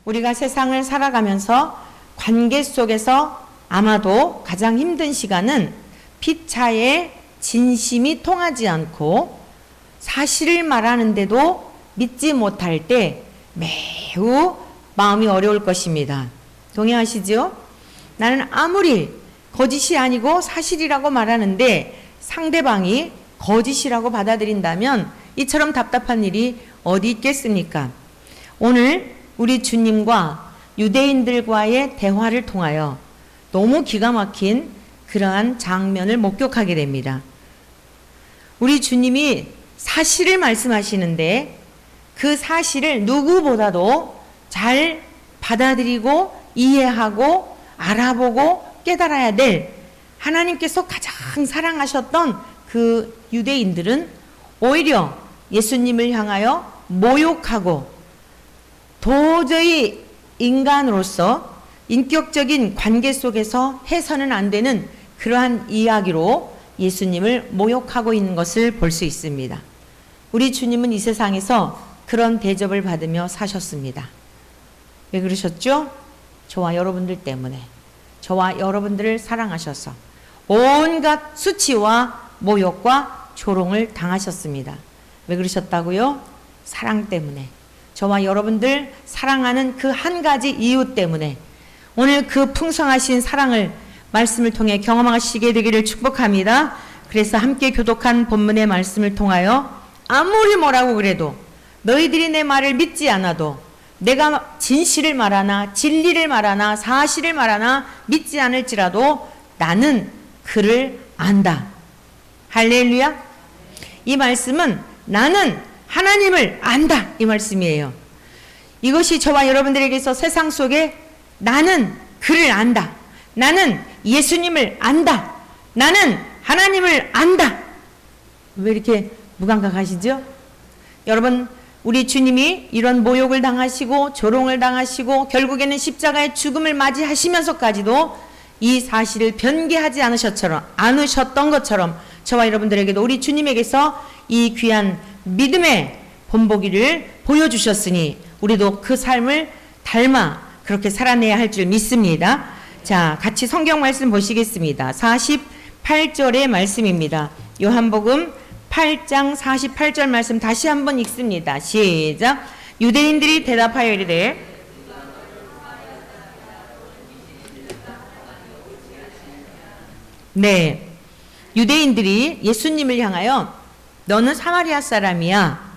우리가 세상을 살아가면서 관계 속에서 아마도 가장 힘든 시간은 피차에 진심이 통하지 않고 사실을 말하는데도 믿지 못할 때 매우 마음이 어려울 것입니다. 동의하시죠? 나는 아무리 거짓이 아니고 사실이라고 말하는데 상대방이 거짓이라고 받아들인다면 이처럼 답답한 일이 어디 있겠습니까? 오늘 우리 주님과 유대인들과의 대화를 통하여 너무 기가 막힌 그러한 장면을 목격하게 됩니다. 우리 주님이 사실을 말씀하시는데 그 사실을 누구보다도 잘 받아들이고 이해하고 알아보고 깨달아야 될 하나님께서 가장 사랑하셨던 그 유대인들은 오히려 예수님을 향하여 모욕하고 도저히 인간으로서 인격적인 관계 속에서 해서는 안 되는 그러한 이야기로 예수님을 모욕하고 있는 것을 볼 수 있습니다. 우리 주님은 이 세상에서 그런 대접을 받으며 사셨습니다. 왜 그러셨죠? 저와 여러분들 때문에, 저와 여러분들을 사랑하셔서 온갖 수치와 모욕과 조롱을 당하셨습니다. 왜 그러셨다고요? 사랑 때문에, 저와 여러분들 사랑하는 그 한 가지 이유 때문에 오늘 그 풍성하신 사랑을 말씀을 통해 경험하시게 되기를 축복합니다. 그래서 함께 교독한 본문의 말씀을 통하여 아무리 뭐라고 그래도 너희들이 내 말을 믿지 않아도 내가 진실을 말하나 진리를 말하나 사실을 말하나 믿지 않을지라도 나는 그를 안다. 할렐루야. 이 말씀은 나는 하나님을 안다 이 말씀이에요. 이것이 저와 여러분들에게서 세상 속에 나는 그를 안다, 나는 예수님을 안다, 나는 하나님을 안다. 왜 이렇게 무감각하시죠? 여러분, 우리 주님이 이런 모욕을 당하시고 조롱을 당하시고 결국에는 십자가의 죽음을 맞이하시면서까지도 이 사실을 변개하지 않으셨던 것처럼 저와 여러분들에게도 우리 주님에게서 이 귀한 믿음의 본보기를 보여주셨으니 우리도 그 삶을 닮아 그렇게 살아내야 할 줄 믿습니다. 자, 같이 성경 말씀 보시겠습니다. 48절의 말씀입니다. 요한복음 8장 48절 말씀 다시 한번 읽습니다. 시작. 유대인들이 대답하여 이르되 네, 유대인들이 예수님을 향하여 너는 사마리아 사람이야.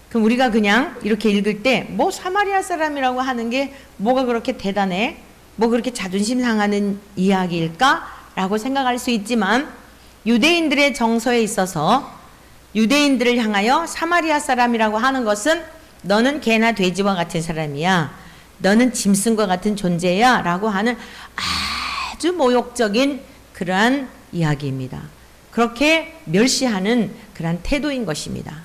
그럼 우리가 그냥 이렇게 읽을 때 뭐 사마리아 사람이라고 하는 게 뭐가 그렇게 대단해? 뭐 그렇게 자존심 상하는 이야기일까? 라고 생각할 수 있지만 유대인들의 정서에 있어서 유대인들을 향하여 사마리아 사람이라고 하는 것은 너는 개나 돼지와 같은 사람이야. 너는 짐승과 같은 존재야. 라고 하는 아주 모욕적인 그러한 이야기입니다. 그렇게 멸시하는 그러한 태도인 것입니다.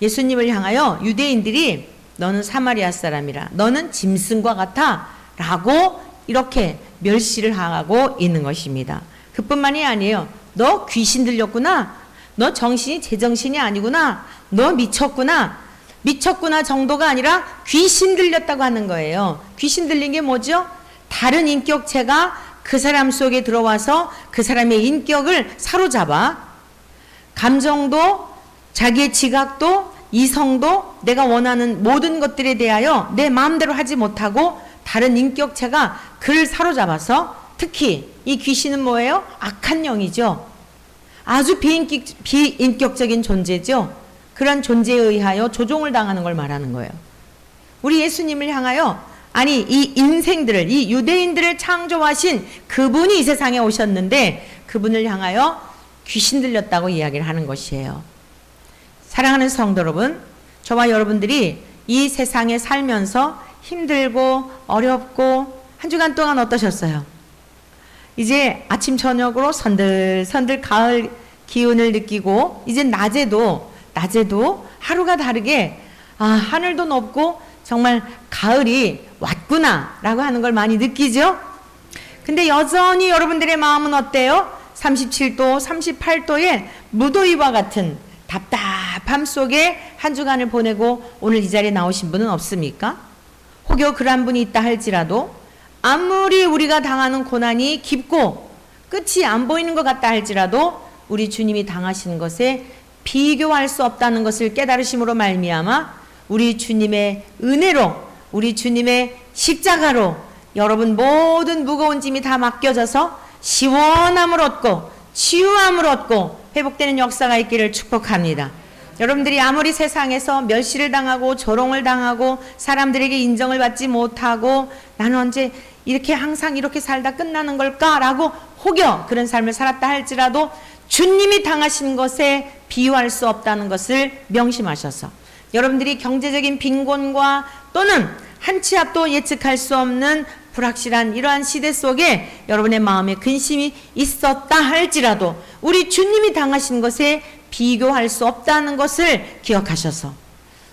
예수님을 향하여 유대인들이 너는 사마리아 사람이라, 너는 짐승과 같아 라고 이렇게 멸시를 하고 있는 것입니다. 그뿐만이 아니에요. 너 귀신 들렸구나. 너 정신이 제정신이 아니구나. 너 미쳤구나. 미쳤구나 정도가 아니라 귀신 들렸다고 하는 거예요. 귀신 들린 게 뭐죠? 다른 인격체가 그 사람 속에 들어와서 그 사람의 인격을 사로잡아 감정도 자기의 지각도 이성도 내가 원하는 모든 것들에 대하여 내 마음대로 하지 못하고 다른 인격체가 그를 사로잡아서 특히 이 귀신은 뭐예요? 악한 영이죠. 아주 비인격적인 존재죠. 그런 존재에 의하여 조종을 당하는 걸 말하는 거예요. 우리 예수님을 향하여 아니 이 인생들을 이 유대인들을 창조하신 그분이 이 세상에 오셨는데 그분을 향하여 귀신 들렸다고 이야기를 하는 것이에요. 사랑하는 성도 여러분, 저와 여러분들이 이 세상에 살면서 힘들고 어렵고 한 주간 동안 어떠셨어요? 이제 아침 저녁으로 선들선들 가을 기운을 느끼고 이제 낮에도 하루가 다르게 하늘도 높고 정말 가을이 왔구나 라고 하는 걸 많이 느끼죠? 근데 여전히 여러분들의 마음은 어때요? 37도, 38도의 무더위와 같은 답답함 속에 한 주간을 보내고 오늘 이 자리에 나오신 분은 없습니까? 혹여 그런 분이 있다 할지라도, 아무리 우리가 당하는 고난이 깊고 끝이 안 보이는 것 같다 할지라도 우리 주님이 당하신 것에 비교할 수 없다는 것을 깨달으심으로 말미암아 우리 주님의 은혜로, 우리 주님의 십자가로 여러분 모든 무거운 짐이 다 맡겨져서 시원함을 얻고 치유함을 얻고 회복되는 역사가 있기를 축복합니다. 여러분들이 아무리 세상에서 멸시를 당하고 조롱을 당하고 사람들에게 인정을 받지 못하고 나는 언제 이렇게 항상 이렇게 살다 끝나는 걸까라고 혹여 그런 삶을 살았다 할지라도 주님이 당하신 것에 비유할 수 없다는 것을 명심하셔서 여러분들이 경제적인 빈곤과 또는 한 치 앞도 예측할 수 없는 불확실한 이러한 시대 속에 여러분의 마음에 근심이 있었다 할지라도 우리 주님이 당하신 것에 비교할 수 없다는 것을 기억하셔서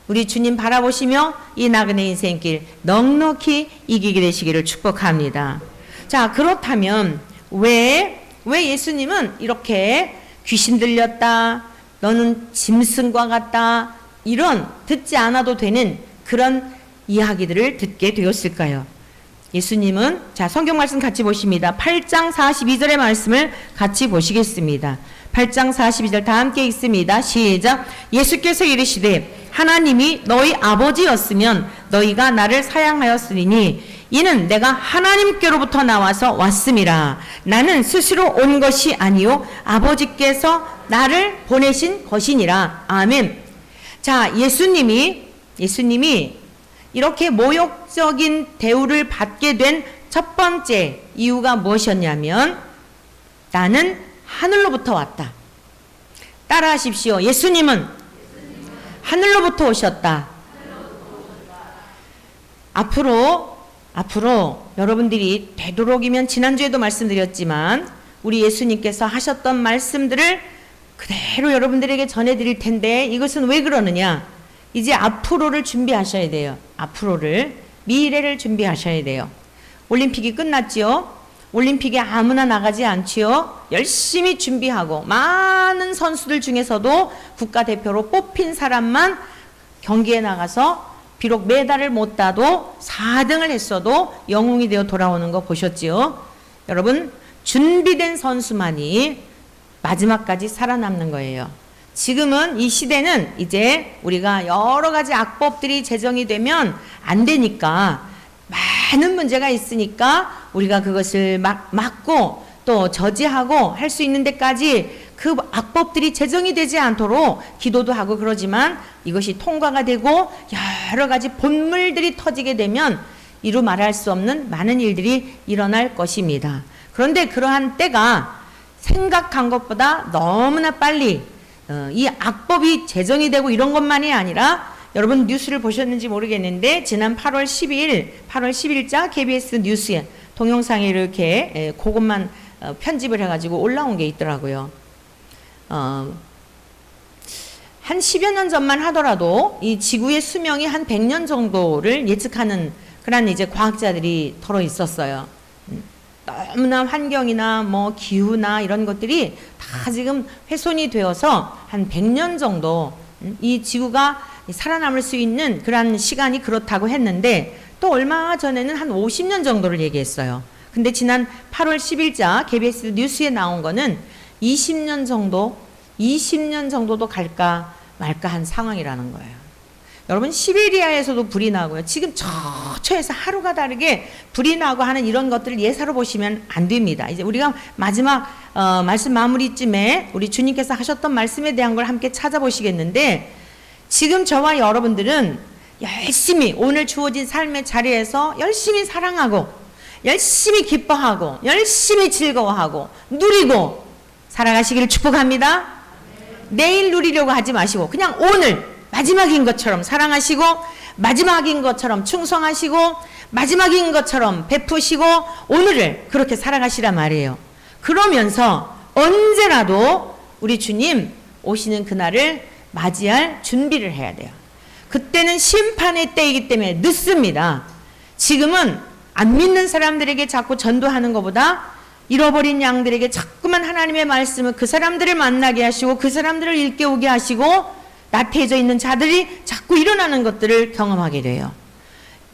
우리 주님 바라보시며 이 나그네 인생길 넉넉히 이기게 되시기를 축복합니다. 자, 그렇다면 왜 예수님은 이렇게 귀신 들렸다, 너는 짐승과 같다, 이런 듣지 않아도 되는 그런 이야기들을 듣게 되었을까요? 예수님은, 자, 성경 말씀 같이 보십니다. 8장 42절의 말씀을 같이 보시겠습니다. 8장 42절 다 함께 읽습니다. 시작. 예수께서 이르시되 하나님이 너희 아버지였으면 너희가 나를 사랑하였으리니 이는 내가 하나님께로부터 나와서 왔음이라. 나는 스스로 온 것이 아니요 아버지께서 나를 보내신 것이니라. 아멘. 자, 예수님이 이렇게 모욕적인 대우를 받게 된 첫 번째 이유가 무엇이었냐면 나는 하늘로부터 왔다. 따라하십시오. 예수님은 하늘로부터 오셨다. 앞으로 여러분들이 되도록이면 지난주에도 말씀드렸지만 우리 예수님께서 하셨던 말씀들을 그대로 여러분들에게 전해드릴 텐데 이것은 왜 그러느냐? 이제 앞으로를 준비하셔야 돼요. 미래를 준비하셔야 돼요. 올림픽이 끝났지요? 올림픽에 아무나 나가지 않지요? 열심히 준비하고 많은 선수들 중에서도 국가대표로 뽑힌 사람만 경기에 나가서 비록 메달을 못 따도 4등을 했어도 영웅이 되어 돌아오는 거 보셨지요? 여러분, 준비된 선수만이 마지막까지 살아남는 거예요. 지금은 이 시대는 이제 우리가 여러 가지 악법들이 제정이 되면 안 되니까 많은 문제가 있으니까 우리가 그것을 막고 또 저지하고 할 수 있는 데까지 그 악법들이 제정이 되지 않도록 기도도 하고 그러지만 이것이 통과가 되고 여러 가지 본물들이 터지게 되면 이루 말할 수 없는 많은 일들이 일어날 것입니다. 그런데 그러한 때가 생각한 것보다 너무나 빨리 이 악법이 제정이 되고 이런 것만이 아니라 여러분 뉴스를 보셨는지 모르겠는데 지난 8월 10일자 KBS 뉴스에 동영상에 이렇게 그것만 편집을 해가지고 올라온 게 있더라고요. 한 10여 년 전만 하더라도 이 지구의 수명이 한 100년 정도를 예측하는 그런 이제 과학자들이 털어 있었어요. 너무나 환경이나 뭐 기후나 이런 것들이 다 지금 훼손이 되어서 한 100년 정도 이 지구가 살아남을 수 있는 그런 시간이 그렇다고 했는데 또 얼마 전에는 한 50년 정도를 얘기했어요. 근데 지난 8월 10일자 KBS 뉴스에 나온 거는 20년 정도도 갈까 말까 한 상황이라는 거예요. 여러분, 시베리아에서도 불이 나고요. 지금 저처에서 하루가 다르게 불이 나고 하는 이런 것들을 예사로 보시면 안 됩니다. 이제 우리가 마지막 말씀 마무리쯤에 우리 주님께서 하셨던 말씀에 대한 걸 함께 찾아보시겠는데 지금 저와 여러분들은 열심히 오늘 주어진 삶의 자리에서 열심히 사랑하고 열심히 기뻐하고 열심히 즐거워하고 누리고 살아가시기를 축복합니다. 내일 누리려고 하지 마시고 그냥 오늘 마지막인 것처럼 사랑하시고 마지막인 것처럼 충성하시고 마지막인 것처럼 베푸시고 오늘을 그렇게 살아가시란 말이에요. 그러면서 언제라도 우리 주님 오시는 그날을 맞이할 준비를 해야 돼요. 그때는 심판의 때이기 때문에 늦습니다. 지금은 안 믿는 사람들에게 자꾸 전도하는 것보다 잃어버린 양들에게 자꾸만 하나님의 말씀을 그 사람들을 만나게 하시고 그 사람들을 일깨우게 하시고 나태해져 있는 자들이 자꾸 일어나는 것들을 경험하게 돼요.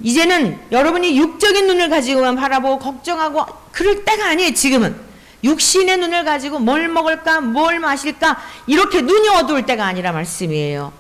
이제는 여러분이 육적인 눈을 가지고만 바라보고 걱정하고 그럴 때가 아니에요. 지금은 육신의 눈을 가지고 뭘 먹을까 뭘 마실까 이렇게 눈이 어두울 때가 아니라 말씀이에요.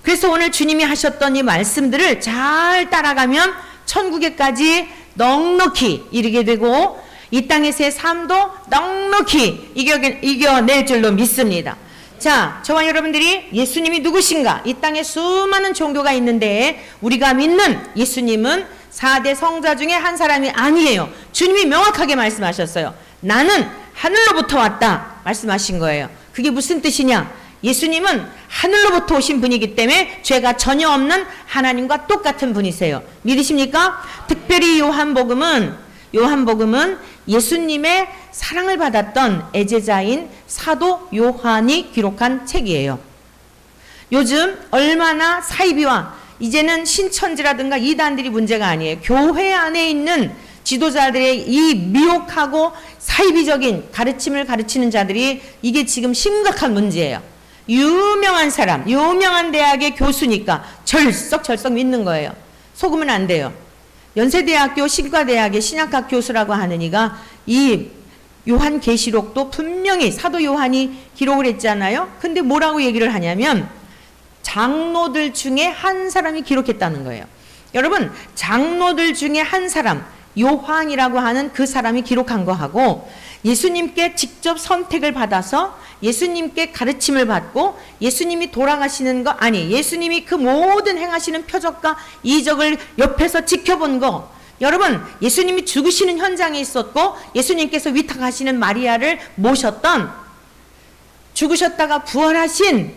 그래서 오늘 주님이 하셨던 이 말씀들을 잘 따라가면 천국에까지 넉넉히 이르게 되고 이 땅에서의 삶도 넉넉히 이겨낼 줄로 믿습니다. 자, 저와 여러분들이 예수님이 누구신가? 이 땅에 수많은 종교가 있는데 우리가 믿는 예수님은 4대 성자 중에 한 사람이 아니에요. 주님이 명확하게 말씀하셨어요. 나는 하늘로부터 왔다 말씀하신 거예요. 그게 무슨 뜻이냐? 예수님은 하늘로부터 오신 분이기 때문에 죄가 전혀 없는 하나님과 똑같은 분이세요. 믿으십니까? 특별히 요한복음은 예수님의 사랑을 받았던 애제자인 사도 요한이 기록한 책이에요. 요즘 얼마나 사이비와 이제는 신천지라든가 이단들이 문제가 아니에요. 교회 안에 있는 지도자들의 이 미혹하고 사이비적인 가르침을 가르치는 자들이 이게 지금 심각한 문제예요. 유명한 사람, 유명한 대학의 교수니까 절썩절썩 믿는 거예요. 속으면 안 돼요. 연세대학교 신과대학의 신약학 교수라고 하는 이가 이 요한계시록도 분명히 사도 요한이 기록을 했잖아요. 근데 뭐라고 얘기를 하냐면 장로들 중에 한 사람이 기록했다는 거예요. 여러분, 장로들 중에 한 사람, 요한이라고 하는 그 사람이 기록한 거하고 예수님께 직접 선택을 받아서 예수님께 가르침을 받고 예수님이 돌아가시는 거 아니 예수님이 그 모든 행하시는 표적과 이적을 옆에서 지켜본 거, 여러분 예수님이 죽으시는 현장에 있었고 예수님께서 위탁하시는 마리아를 모셨던, 죽으셨다가 부활하신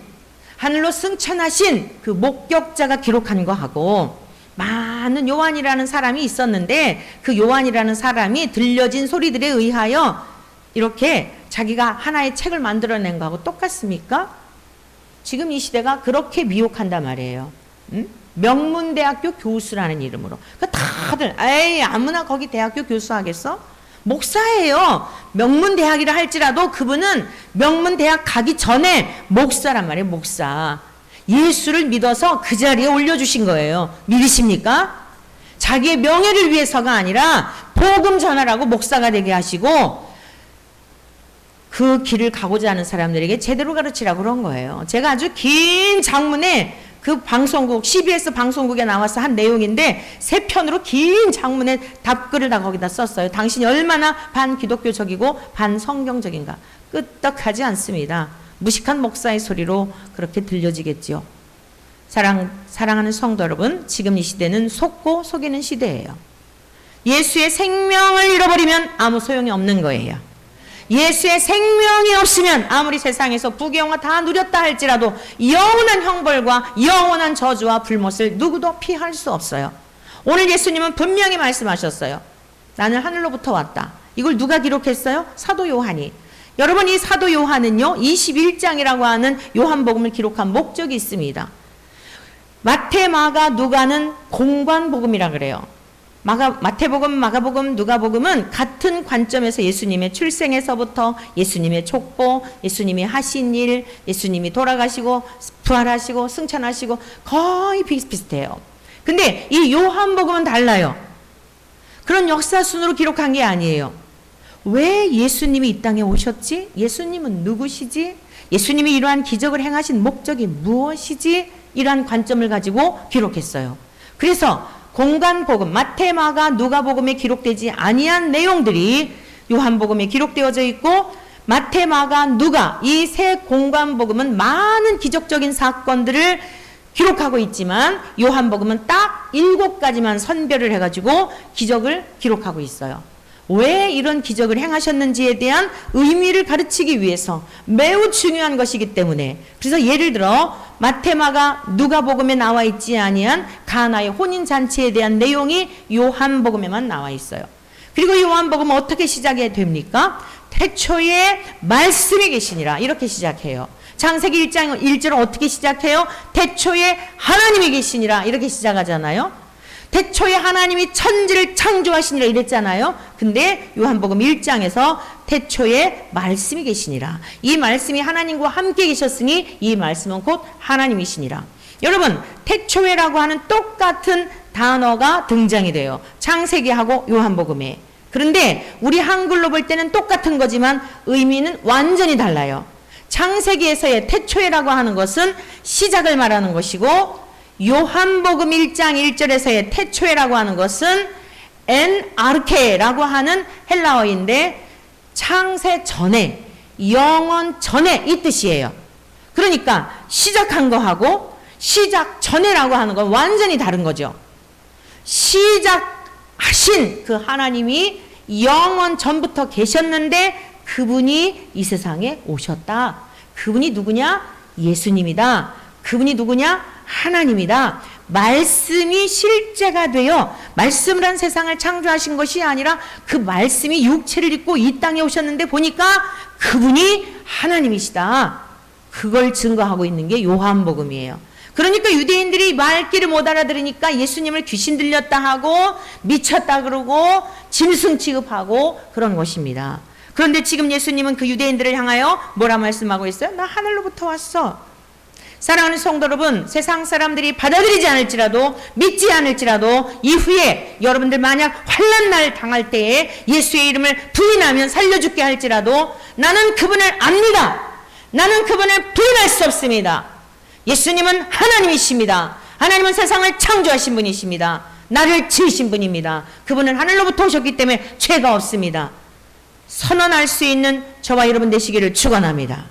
하늘로 승천하신 그 목격자가 기록한 거하고 많은 요한이라는 사람이 있었는데 그 요한이라는 사람이 들려진 소리들에 의하여 이렇게 자기가 하나의 책을 만들어낸 거하고 똑같습니까? 지금 이 시대가 그렇게 미혹한단 말이에요. 응? 명문대학교 교수라는 이름으로. 다들 에이 아무나 거기 대학교 교수 하겠어? 목사예요. 명문대학이라 할지라도 그분은 명문대학 가기 전에 목사란 말이에요. 목사. 예수를 믿어서 그 자리에 올려주신 거예요. 믿으십니까? 자기의 명예를 위해서가 아니라 복음 전하라고 목사가 되게 하시고 그 길을 가고자 하는 사람들에게 제대로 가르치라고 그런 거예요. 제가 아주 긴 장문에 그 방송국, CBS 방송국에 나와서 한 내용인데 3편으로 긴 장문의 답글을 다 거기다 썼어요. 당신이 얼마나 반기독교적이고 반성경적인가. 끄떡하지 않습니다. 무식한 목사의 소리로 그렇게 들려지겠지요. 사랑하는 성도 여러분, 지금 이 시대는 속고 속이는 시대예요. 예수의 생명을 잃어버리면 아무 소용이 없는 거예요. 예수의 생명이 없으면 아무리 세상에서 부귀영화 다 누렸다 할지라도 영원한 형벌과 영원한 저주와 불못을 누구도 피할 수 없어요. 오늘 예수님은 분명히 말씀하셨어요. 나는 하늘로부터 왔다. 이걸 누가 기록했어요? 사도 요한이. 여러분, 이 사도 요한은요 21장이라고 하는 요한복음을 기록한 목적이 있습니다. 마태, 마가, 누가는 공관복음이라 그래요. 마태복음, 마가복음, 누가복음은 같은 관점에서 예수님의 출생에서부터 예수님의 촉보, 예수님이 하신 일, 예수님이 돌아가시고 부활하시고 승천하시고 거의 비슷비슷해요. 근데 이 요한복음은 달라요. 그런 역사순으로 기록한 게 아니에요. 왜 예수님이 이 땅에 오셨지? 예수님은 누구시지? 예수님이 이러한 기적을 행하신 목적이 무엇이지? 이러한 관점을 가지고 기록했어요. 그래서 공관복음, 마태, 마가, 누가복음에 기록되지 아니한 내용들이 요한복음에 기록되어져 있고 마태, 마가, 누가 이 세 공관복음은 많은 기적적인 사건들을 기록하고 있지만 요한복음은 딱 7가지만 선별을 해가지고 기적을 기록하고 있어요. 왜 이런 기적을 행하셨는지에 대한 의미를 가르치기 위해서 매우 중요한 것이기 때문에. 그래서 예를 들어 마태마가 누가복음에 나와 있지 아니한 가나의 혼인잔치에 대한 내용이 요한복음에만 나와 있어요. 그리고 요한복음은 어떻게 시작이 됩니까? 태초에 말씀이 계시니라 이렇게 시작해요. 창세기 1장 1절은 어떻게 시작해요? 태초에 하나님이 계시니라 이렇게 시작하잖아요. 태초에 하나님이 천지를 창조하시니라 이랬잖아요. 근데 요한복음 1장에서 태초에 말씀이 계시니라. 이 말씀이 하나님과 함께 계셨으니 이 말씀은 곧 하나님이시니라. 여러분, 태초에라고 하는 똑같은 단어가 등장이 돼요. 창세기하고 요한복음에. 그런데 우리 한글로 볼 때는 똑같은 거지만 의미는 완전히 달라요. 창세기에서의 태초에라고 하는 것은 시작을 말하는 것이고, 요한복음 1장 1절에서의 태초에라고 하는 것은 엔 아르케라고 하는 헬라어인데 창세 전에, 영원 전에 이 뜻이에요. 그러니까 시작한 거하고 시작 전에라고 하는 건 완전히 다른 거죠. 시작하신 그 하나님이 영원 전부터 계셨는데 그분이 이 세상에 오셨다. 그분이 누구냐? 예수님이다. 그분이 누구냐? 하나님이다. 말씀이 실제가 되어 말씀을 한 세상을 창조하신 것이 아니라 그 말씀이 육체를 입고 이 땅에 오셨는데 보니까 그분이 하나님이시다. 그걸 증거하고 있는 게 요한복음이에요. 그러니까 유대인들이 말귀를 못 알아들으니까 예수님을 귀신 들렸다 하고 미쳤다 그러고 짐승 취급하고 그런 것입니다. 그런데 지금 예수님은 그 유대인들을 향하여 뭐라 말씀하고 있어요? 나 하늘로부터 왔어. 사랑하는 성도 여러분, 세상 사람들이 받아들이지 않을지라도 믿지 않을지라도 이후에 여러분들 만약 환난날 당할 때에 예수의 이름을 부인하면 살려죽게 할지라도 나는 그분을 압니다. 나는 그분을 부인할 수 없습니다. 예수님은 하나님이십니다. 하나님은 세상을 창조하신 분이십니다. 나를 지으신 분입니다. 그분은 하늘로부터 오셨기 때문에 죄가 없습니다. 선언할 수 있는 저와 여러분 되시기를 축원합니다.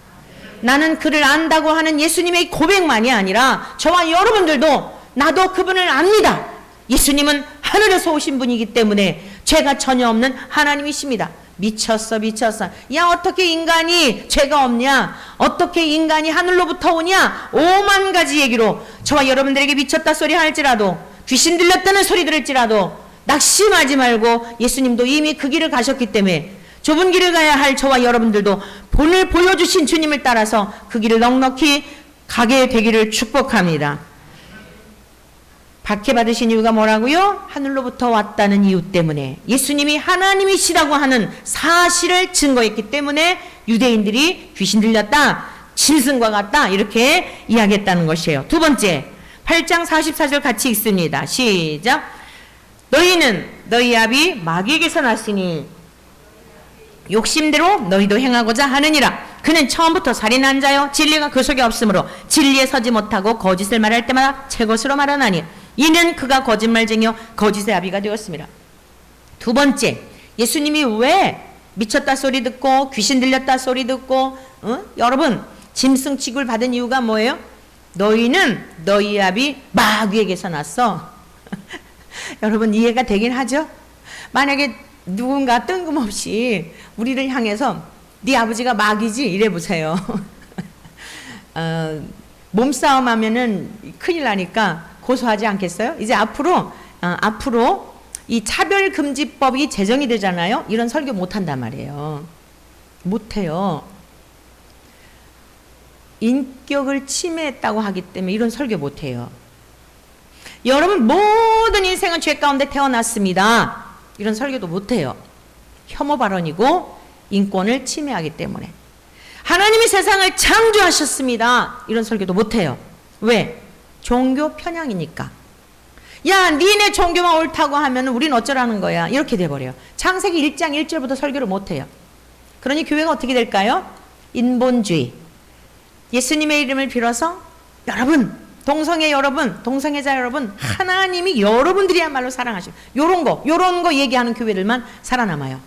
나는 그를 안다고 하는 예수님의 고백만이 아니라 저와 여러분들도 나도 그분을 압니다. 예수님은 하늘에서 오신 분이기 때문에 죄가 전혀 없는 하나님이십니다. 미쳤어. 야, 어떻게 인간이 죄가 없냐? 어떻게 인간이 하늘로부터 오냐? 5만 가지 얘기로 저와 여러분들에게 미쳤다 소리 할지라도, 귀신 들렸다는 소리 들을지라도 낙심하지 말고, 예수님도 이미 그 길을 가셨기 때문에 좁은 길을 가야 할 저와 여러분들도 본을 보여주신 주님을 따라서 그 길을 넉넉히 가게 되기를 축복합니다. 박해받으신 이유가 뭐라고요? 하늘로부터 왔다는 이유 때문에, 예수님이 하나님이시라고 하는 사실을 증거했기 때문에 유대인들이 귀신 들렸다, 짐승과 같다 이렇게 이야기했다는 것이에요. 두 번째, 8장 44절 같이 읽습니다. 시작. 너희는 너희 아비 마귀에게서 났으니 욕심대로 너희도 행하고자 하느니라. 그는 처음부터 살인한 자요 진리가 그 속에 없으므로 진리에 서지 못하고 거짓을 말할 때마다 제 것으로 말하나니 이는 그가 거짓말쟁이요 거짓의 아비가 되었습니다. 두 번째, 예수님이 왜 미쳤다 소리 듣고 귀신 들렸다 소리 듣고 여러분 짐승 취급을 받은 이유가 뭐예요? 너희는 너희 아비 마귀에게서 났어. 여러분 이해가 되긴 하죠? 만약에 누군가 뜬금없이 우리를 향해서 네 아버지가 마귀지 이래 보세요. 몸싸움 하면은 큰일 나니까 고소하지 않겠어요? 이제 앞으로 이 차별금지법이 제정이 되잖아요. 이런 설교 못한단 말이에요. 못해요. 인격을 침해했다고 하기 때문에 이런 설교 못해요. 여러분 모든 인생은 죄 가운데 태어났습니다. 이런 설교도 못해요. 혐오 발언이고 인권을 침해하기 때문에. 하나님이 세상을 창조하셨습니다. 이런 설교도 못해요. 왜? 종교 편향이니까. 야, 니네 종교만 옳다고 하면 우린 어쩌라는 거야. 이렇게 돼버려요. 창세기 1장 1절부터 설교를 못해요. 그러니 교회가 어떻게 될까요? 인본주의. 예수님의 이름을 빌어서 여러분, 동성애 여러분, 동성애자 여러분, 하나님이 여러분들이야말로 사랑하시고 요런 거 얘기하는 교회들만 살아남아요.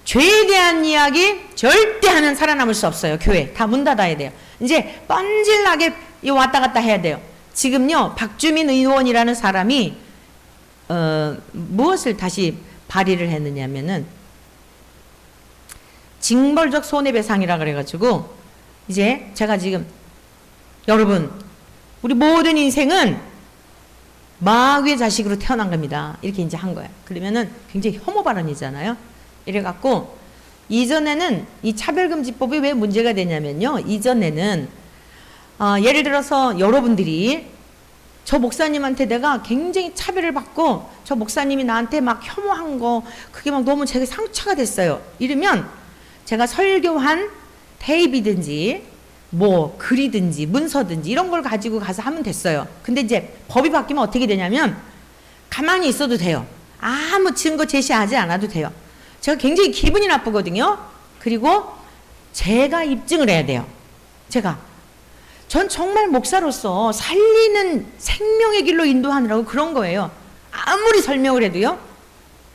죄에 대한 이야기 절대 하면 살아남을 수 없어요. 교회 다 문 닫아야 돼요. 이제 뻔질나게 왔다 갔다 해야 돼요. 지금요 박주민 의원이라는 사람이 무엇을 다시 발의를 했느냐면은 징벌적 손해배상이라 그래가지고 이제 제가 지금 여러분 우리 모든 인생은 마귀의 자식으로 태어난 겁니다. 이렇게 이제 한 거예요. 그러면은 굉장히 혐오 발언이잖아요. 이래갖고 이전에는 이 차별금지법이 왜 문제가 되냐면요. 이전에는 예를 들어서 여러분들이 저 목사님한테 내가 굉장히 차별을 받고 저 목사님이 나한테 막 혐오한 거 그게 막 너무 제게 상처가 됐어요. 이러면 제가 설교한 테이프든지 뭐 글이든지 문서든지 이런 걸 가지고 가서 하면 됐어요. 근데 이제 법이 바뀌면 어떻게 되냐면 가만히 있어도 돼요. 아무 증거 제시하지 않아도 돼요. 제가 굉장히 기분이 나쁘거든요. 그리고 제가 입증을 해야 돼요. 전 정말 목사로서 살리는 생명의 길로 인도하느라고 그런 거예요. 아무리 설명을 해도요.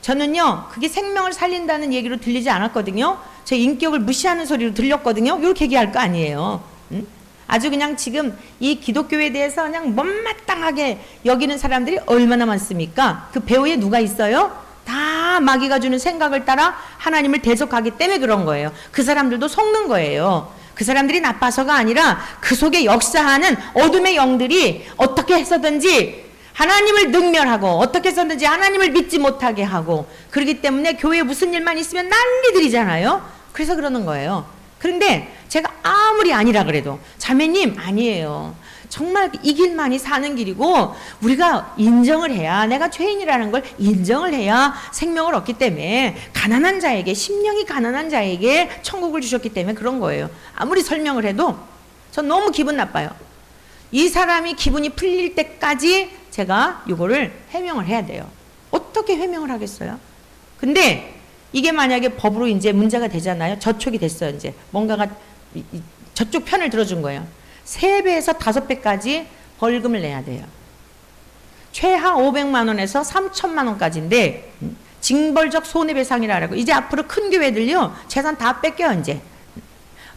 저는요, 그게 생명을 살린다는 얘기로 들리지 않았거든요. 제 인격을 무시하는 소리로 들렸거든요. 이렇게 얘기할 거 아니에요. 응? 아주 그냥 지금 이 기독교에 대해서 그냥 못마땅하게 여기는 사람들이 얼마나 많습니까? 그 배후에 누가 있어요? 다 마귀가 주는 생각을 따라 하나님을 대적하기 때문에 그런 거예요. 그 사람들도 속는 거예요. 그 사람들이 나빠서가 아니라 그 속에 역사하는 어둠의 영들이 어떻게 해서든지 하나님을 능멸하고 어떻게 해서든지 하나님을 믿지 못하게 하고 그렇기 때문에 교회에 무슨 일만 있으면 난리들이잖아요. 그래서 그러는 거예요. 그런데 제가 아무리 아니라 그래도 자매님 아니에요. 정말 이 길만이 사는 길이고 우리가 인정을 해야 내가 죄인이라는 걸 인정을 해야 생명을 얻기 때문에 가난한 자에게 심령이 가난한 자에게 천국을 주셨기 때문에 그런 거예요. 아무리 설명을 해도 전 너무 기분 나빠요. 이 사람이 기분이 풀릴 때까지 제가 이거를 해명을 해야 돼요. 어떻게 해명을 하겠어요? 근데 이게 만약에 법으로 이제 문제가 되잖아요. 저촉이 됐어요. 이제 뭔가가 저쪽 편을 들어준 거예요. 3배에서 5배까지 벌금을 내야 돼요. 최하 500만 원에서 3천만 원까지인데 징벌적 손해배상이라고. 이제 앞으로 큰 교회들요 재산 다 뺏겨요. 이제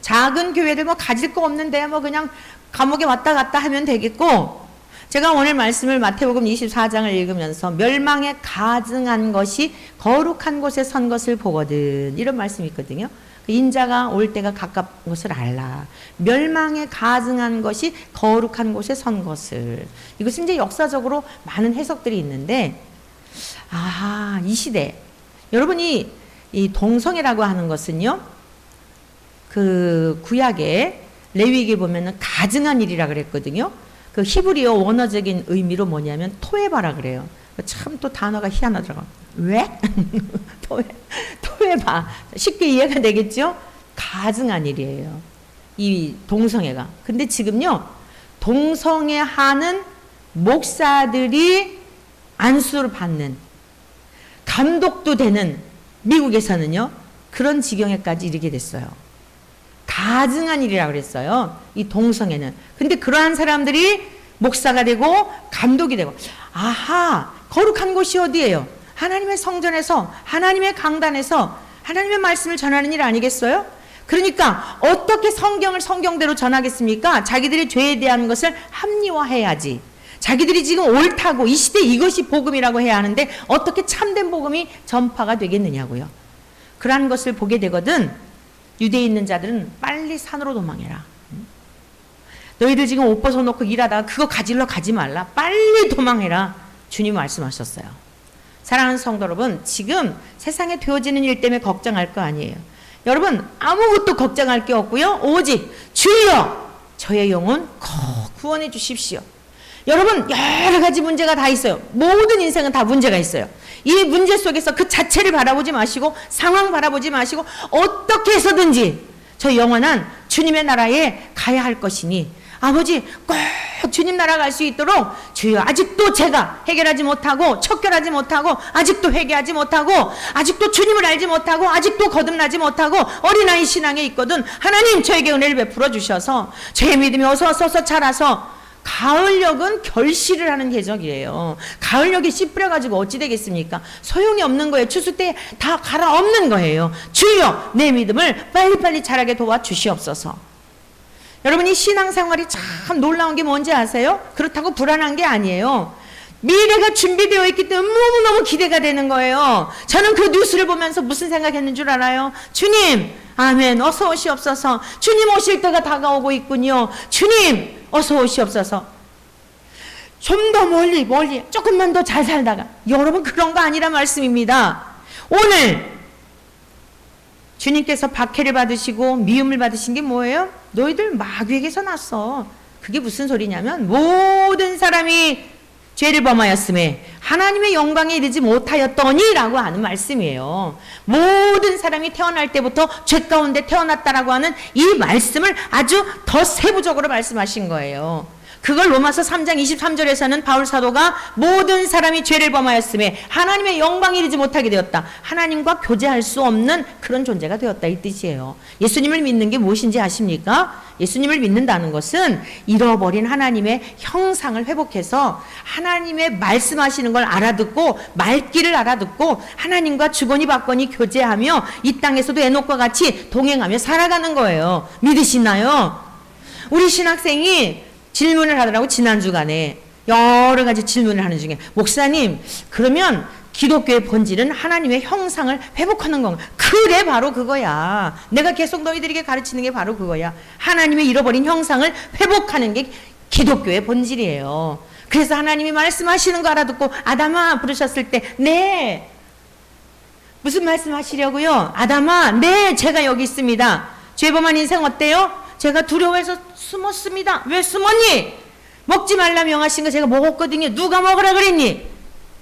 작은 교회들 뭐 가질 거 없는데 뭐 그냥 감옥에 왔다 갔다 하면 되겠고, 제가 오늘 말씀을 마태복음 24장을 읽으면서 멸망에 가증한 것이 거룩한 곳에 선 것을 보거든, 이런 말씀이 있거든요. 인자가 올 때가 가까운 것을 알라. 멸망에 가증한 것이 거룩한 곳에 선 것을. 이것은 이제 역사적으로 많은 해석들이 있는데, 이 시대 여러분이 이 동성애라고 하는 것은요, 그 구약에 레위기에 보면은 가증한 일이라 그랬거든요. 그 히브리어 원어적인 의미로 뭐냐면 토에바라 그래요. 참 또 단어가 희한하더라고요. 왜? 토에바. 쉽게 이해가 되겠죠? 가증한 일이에요. 이 동성애가. 근데 지금요, 동성애 하는 목사들이 안수를 받는, 감독도 되는 미국에서는요, 그런 지경에까지 이르게 됐어요. 가증한 일이라고 그랬어요. 이 동성애는. 근데 그러한 사람들이 목사가 되고 감독이 되고, 거룩한 곳이 어디예요? 하나님의 성전에서, 하나님의 강단에서 하나님의 말씀을 전하는 일 아니겠어요? 그러니까 어떻게 성경을 성경대로 전하겠습니까? 자기들의 죄에 대한 것을 합리화해야지. 자기들이 지금 옳다고 이 시대 이것이 복음이라고 해야 하는데 어떻게 참된 복음이 전파가 되겠느냐고요. 그러한 것을 보게 되거든 유대에 있는 자들은 빨리 산으로 도망해라. 너희들 지금 옷 벗어놓고 일하다가 그거 가지러 가지 말라. 빨리 도망해라. 주님 말씀하셨어요. 사랑하는 성도 여러분, 지금 세상에 되어지는 일 때문에 걱정할 거 아니에요. 여러분 아무것도 걱정할 게 없고요. 오직 주여 저의 영혼 구원해 주십시오. 여러분 여러 가지 문제가 다 있어요. 모든 인생은 다 문제가 있어요. 이 문제 속에서 그 자체를 바라보지 마시고 상황 바라보지 마시고 어떻게 해서든지 저 영원한 주님의 나라에 가야 할 것이니 아버지 꼭 주님 나라 갈 수 있도록 주여 아직도 제가 해결하지 못하고 척결하지 못하고 아직도 회개하지 못하고 아직도 주님을 알지 못하고 아직도 거듭나지 못하고 어린아이 신앙에 있거든. 하나님 저에게 은혜를 베풀어 주셔서 제 믿음이 어서 자라서 가을녘은 결실을 하는 계절이에요. 가을녘에 씨 뿌려가지고 어찌 되겠습니까? 소용이 없는 거예요. 추수 때 다 갈아엎는 거예요. 주여 내 믿음을 빨리빨리 자라게 도와주시옵소서. 여러분이 신앙생활이 참 놀라운 게 뭔지 아세요? 그렇다고 불안한 게 아니에요. 미래가 준비되어 있기 때문에 너무너무 기대가 되는 거예요. 저는 그 뉴스를 보면서 무슨 생각했는 줄 알아요? 주님 아멘 어서 오시옵소서. 주님 오실 때가 다가오고 있군요. 주님 어서 오시옵소서. 좀 더 멀리 조금만 더 잘 살다가. 여러분 그런 거 아니란 말씀입니다. 오늘 주님께서 박해를 받으시고 미움을 받으신 게 뭐예요? 너희들 마귀에게서 났어. 그게 무슨 소리냐면 모든 사람이 죄를 범하였음에 하나님의 영광에 이르지 못하였더니 라고 하는 말씀이에요. 모든 사람이 태어날 때부터 죄 가운데 태어났다라고 하는 이 말씀을 아주 더 세부적으로 말씀하신 거예요. 그걸 로마서 3장 23절에서는 바울 사도가 모든 사람이 죄를 범하였음에 하나님의 영광에 이르지 못하게 되었다. 하나님과 교제할 수 없는 그런 존재가 되었다 이 뜻이에요. 예수님을 믿는 게 무엇인지 아십니까? 예수님을 믿는다는 것은 잃어버린 하나님의 형상을 회복해서 하나님의 말씀하시는 걸 알아듣고 말귀를 알아듣고 하나님과 주거니 받거니 교제하며 이 땅에서도 에녹과 같이 동행하며 살아가는 거예요. 믿으시나요? 우리 신학생이 질문을 하더라고. 지난주간에 여러 가지 질문을 하는 중에 목사님 그러면 기독교의 본질은 하나님의 형상을 회복하는 건가? 그래 바로 그거야. 내가 계속 너희들에게 가르치는 게 바로 그거야. 하나님의 잃어버린 형상을 회복하는 게 기독교의 본질이에요. 그래서 하나님이 말씀하시는 거 알아듣고 아담아 부르셨을 때 네 무슨 말씀하시려고요? 아담아 네 제가 여기 있습니다. 죄범한 인생 어때요? 제가 두려워해서 숨었습니다. 왜 숨었니? 먹지 말라 명하신 거 제가 먹었거든요. 누가 먹으라 그랬니?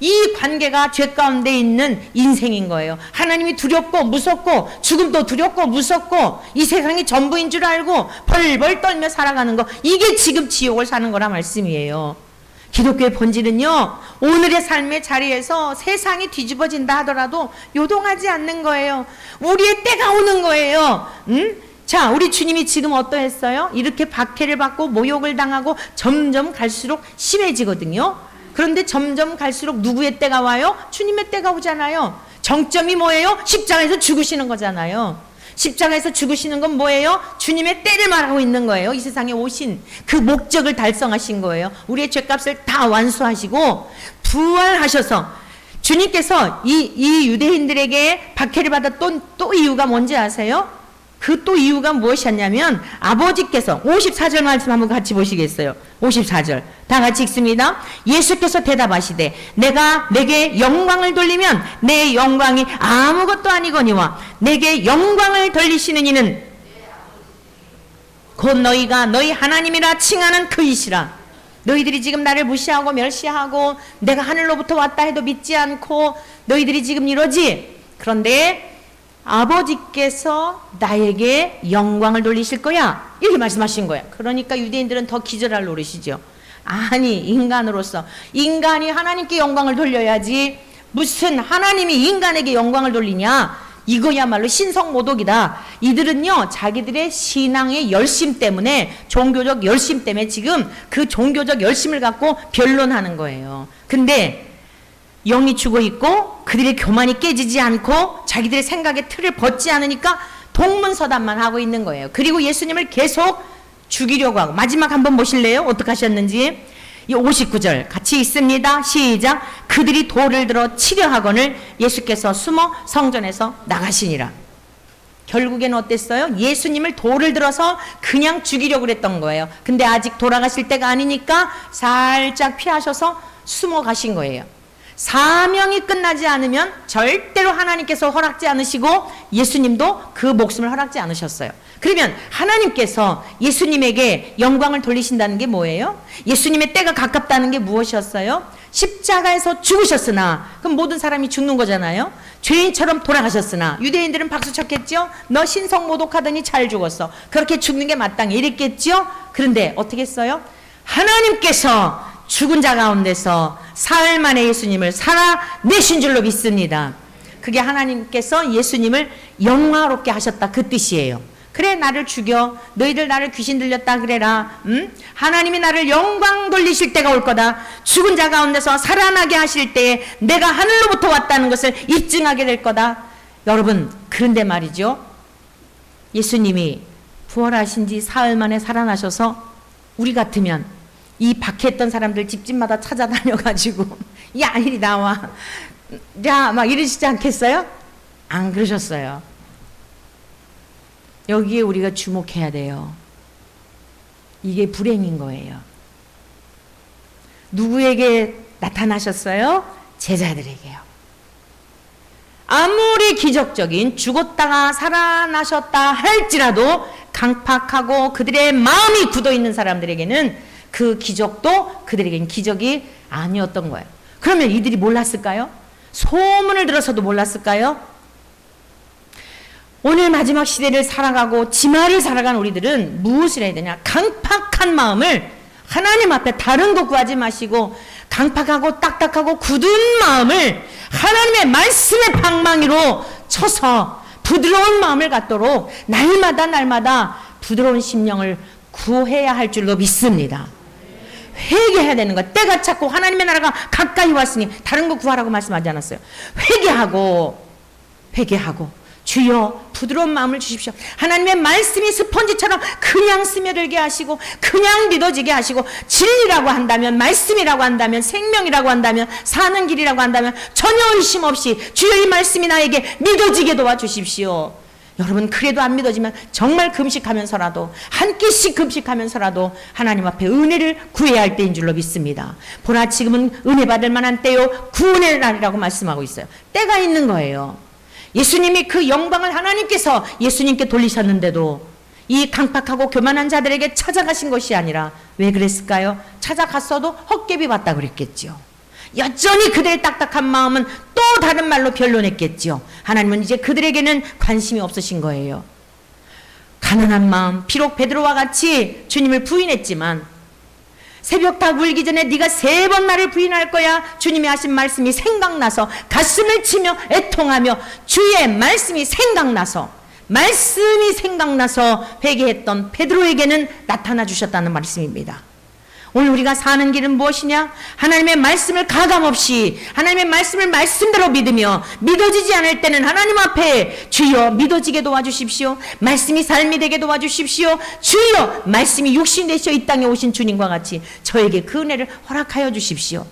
이 관계가 죄 가운데 있는 인생인 거예요. 하나님이 두렵고 무섭고 죽음도 두렵고 무섭고 이 세상이 전부인 줄 알고 벌벌 떨며 살아가는 거, 이게 지금 지옥을 사는 거라 말씀이에요. 기독교의 본질은요, 오늘의 삶의 자리에서 세상이 뒤집어진다 하더라도 요동하지 않는 거예요. 우리의 때가 오는 거예요. 자, 우리 주님이 지금 어떠했어요? 이렇게 박해를 받고 모욕을 당하고 점점 갈수록 심해지거든요. 그런데 점점 갈수록 누구의 때가 와요? 주님의 때가 오잖아요. 정점이 뭐예요? 십자가에서 죽으시는 거잖아요. 십자가에서 죽으시는 건 뭐예요? 주님의 때를 말하고 있는 거예요. 이 세상에 오신 그 목적을 달성하신 거예요. 우리의 죄값을 다 완수하시고 부활하셔서 주님께서 이 유대인들에게 박해를 받았던 또 이유가 뭔지 아세요? 그 또 이유가 무엇이었냐면 아버지께서 54절 말씀 한번 같이 보시겠어요? 54절 다 같이 읽습니다. 예수께서 대답하시되 내가 내게 영광을 돌리면 내 영광이 아무것도 아니거니와 내게 영광을 돌리시는 이는 곧 너희가 너희 하나님이라 칭하는 그이시라. 너희들이 지금 나를 무시하고 멸시하고 내가 하늘로부터 왔다 해도 믿지 않고 너희들이 지금 이러지. 그런데 아버지께서 나에게 영광을 돌리실 거야 이렇게 말씀하신 거야. 그러니까 유대인들은 더 기절할 노릇이죠. 아니 인간으로서 인간이 하나님께 영광을 돌려야지 무슨 하나님이 인간에게 영광을 돌리냐, 이거야말로 신성모독이다. 이들은요 자기들의 신앙의 열심 때문에, 종교적 열심 때문에 지금 그 종교적 열심을 갖고 변론하는 거예요. 근데 영이 죽어 있고 그들의 교만이 깨지지 않고 자기들의 생각의 틀을 벗지 않으니까 동문서답만 하고 있는 거예요. 그리고 예수님을 계속 죽이려고 하고, 마지막 한번 보실래요? 어떻게 하셨는지. 이 59절 같이 있습니다. 시작. 그들이 돌을 들어 치려 하거늘 예수께서 숨어 성전에서 나가시니라. 결국에는 어땠어요? 예수님을 돌을 들어서 그냥 죽이려고 그랬던 거예요. 근데 아직 돌아가실 때가 아니니까 살짝 피하셔서 숨어 가신 거예요. 사명이 끝나지 않으면 절대로 하나님께서 허락지 않으시고 예수님도 그 목숨을 허락지 않으셨어요. 그러면 하나님께서 예수님에게 영광을 돌리신다는 게 뭐예요? 예수님의 때가 가깝다는 게 무엇이었어요? 십자가에서 죽으셨으나, 그럼 모든 사람이 죽는 거잖아요. 죄인처럼 돌아가셨으나, 유대인들은 박수 쳤겠죠? 너 신성모독하더니 잘 죽었어. 그렇게 죽는 게 마땅해 이랬겠죠? 그런데 어떻게 했어요? 하나님께서 죽은 자 가운데서 사흘 만에 예수님을 살아내신 줄로 믿습니다. 그게 하나님께서 예수님을 영화롭게 하셨다 그 뜻이에요. 그래 나를 죽여, 너희들 나를 귀신 들렸다 그래라. 하나님이 나를 영광 돌리실 때가 올 거다. 죽은 자 가운데서 살아나게 하실 때에 내가 하늘로부터 왔다는 것을 입증하게 될 거다. 여러분, 그런데 말이죠, 예수님이 부활하신 지 사흘 만에 살아나셔서 우리 같으면 이 박해했던 사람들 집집마다 찾아다녀가지고 야 이리 나와 야 막 이러시지 않겠어요? 안 그러셨어요. 여기에 우리가 주목해야 돼요. 이게 불행인 거예요. 누구에게 나타나셨어요? 제자들에게요. 아무리 기적적인 죽었다가 살아나셨다 할지라도 강팍하고 그들의 마음이 굳어있는 사람들에게는 그 기적도 그들에겐 기적이 아니었던 거예요. 그러면 이들이 몰랐을까요? 소문을 들어서도 몰랐을까요? 오늘 마지막 시대를 살아가고 지마를 살아간 우리들은 무엇을 해야 되냐? 강팍한 마음을 하나님 앞에 다른 거 구하지 마시고 강팍하고 딱딱하고 굳은 마음을 하나님의 말씀의 방망이로 쳐서 부드러운 마음을 갖도록 날마다 부드러운 심령을 구해야 할 줄로 믿습니다. 회개해야 되는 것. 때가 찼고 하나님의 나라가 가까이 왔으니 다른 거 구하라고 말씀하지 않았어요. 회개하고 주여 부드러운 마음을 주십시오. 하나님의 말씀이 스펀지처럼 그냥 스며들게 하시고 그냥 믿어지게 하시고 진리라고 한다면, 말씀이라고 한다면, 생명이라고 한다면, 사는 길이라고 한다면 전혀 의심 없이 주여 이 말씀이 나에게 믿어지게 도와주십시오. 여러분 그래도 안 믿어지면 정말 금식하면서라도 한 끼씩 금식하면서라도 하나님 앞에 은혜를 구해야 할 때인 줄로 믿습니다. 보라 지금은 은혜 받을 만한 때요 구원의 날이라고 말씀하고 있어요. 때가 있는 거예요. 예수님이 그 영광을 하나님께서 예수님께 돌리셨는데도 이 강팍하고 교만한 자들에게 찾아가신 것이 아니라 왜 그랬을까요? 찾아갔어도 헛개비 봤다 그랬겠죠. 여전히 그들의 딱딱한 마음은 또 다른 말로 변론했겠죠. 하나님은 이제 그들에게는 관심이 없으신 거예요. 가난한 마음, 비록 베드로와 같이 주님을 부인했지만 새벽 다 울기 전에 네가 3번 나를 부인할 거야. 주님이 하신 말씀이 생각나서 가슴을 치며 애통하며 주의 말씀이 생각나서 회개했던 베드로에게는 나타나 주셨다는 말씀입니다. 오늘 우리가 사는 길은 무엇이냐? 하나님의 말씀을 가감없이 하나님의 말씀을 말씀대로 믿으며 믿어지지 않을 때는 하나님 앞에 주여 믿어지게 도와주십시오. 말씀이 삶이 되게 도와주십시오. 주여 말씀이 육신 되시어 이 땅에 오신 주님과 같이 저에게 그 은혜를 허락하여 주십시오.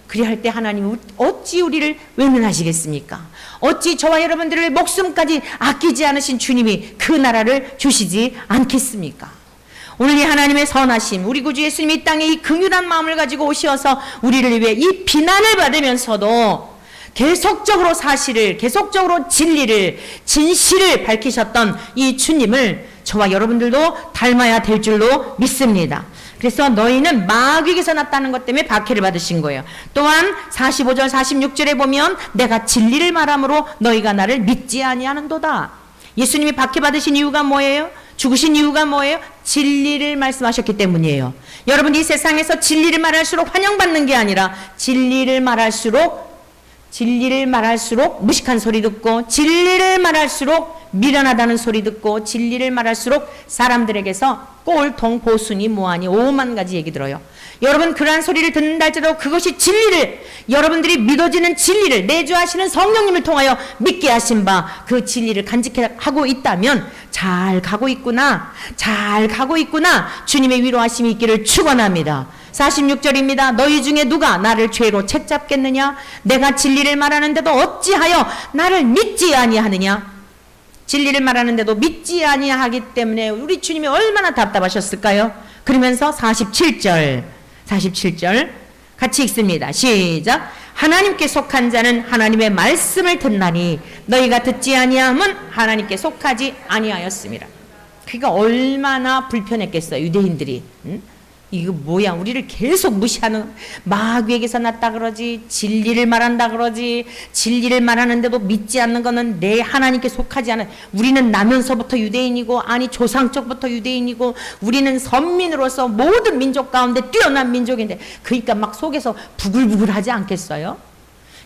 그리할 때 하나님은 어찌 우리를 외면하시겠습니까? 어찌 저와 여러분들의 목숨까지 아끼지 않으신 주님이 그 나라를 주시지 않겠습니까? 오늘 이 하나님의 선하심, 우리 구주 예수님이 이 땅에 이 긍휼한 마음을 가지고 오셔서 우리를 위해 이 비난을 받으면서도 계속적으로 사실을, 계속적으로 진리를, 진실을 밝히셨던 이 주님을 저와 여러분들도 닮아야 될 줄로 믿습니다. 그래서 너희는 마귀에게서 났다는 것 때문에 박해를 받으신 거예요. 또한 45절 46절에 보면 내가 진리를 말함으로 너희가 나를 믿지 아니하는도다. 예수님이 박해받으신 이유가 뭐예요? 죽으신 이유가 뭐예요? 진리를 말씀하셨기 때문이에요. 여러분 이 세상에서 진리를 말할수록 환영받는 게 아니라 진리를 말할수록 무식한 소리 듣고 진리를 말할수록 미련하다는 소리 듣고 진리를 말할수록 사람들에게서 꼴통 보순이 뭐하니 5만 가지 얘기 들어요. 여러분 그러한 소리를 듣는다 할지라도 그것이 진리를, 여러분들이 믿어지는 진리를 내주하시는 성령님을 통하여 믿게 하신 바 그 진리를 간직하고 있다면 잘 가고 있구나 주님의 위로하심이 있기를 축원합니다. 46절입니다. 너희 중에 누가 나를 죄로 책잡겠느냐? 내가 진리를 말하는데도 어찌하여 나를 믿지 아니하느냐? 진리를 말하는데도 믿지 아니하기 때문에 우리 주님이 얼마나 답답하셨을까요? 그러면서 47절 같이 읽습니다. 시작. 하나님께 속한 자는 하나님의 말씀을 듣나니 너희가 듣지 아니함은 하나님께 속하지 아니하였습니다. 그러니까 얼마나 불편했겠어요 유대인들이. 이거 뭐야, 우리를 계속 무시하는, 마귀에게서 났다 그러지, 진리를 말한다 그러지, 진리를 말하는데도 믿지 않는 거는 내 하나님께 속하지 않은, 우리는 나면서부터 유대인이고, 아니 조상적부터 유대인이고, 우리는 선민으로서 모든 민족 가운데 뛰어난 민족인데, 그러니까 막 속에서 부글부글하지 않겠어요?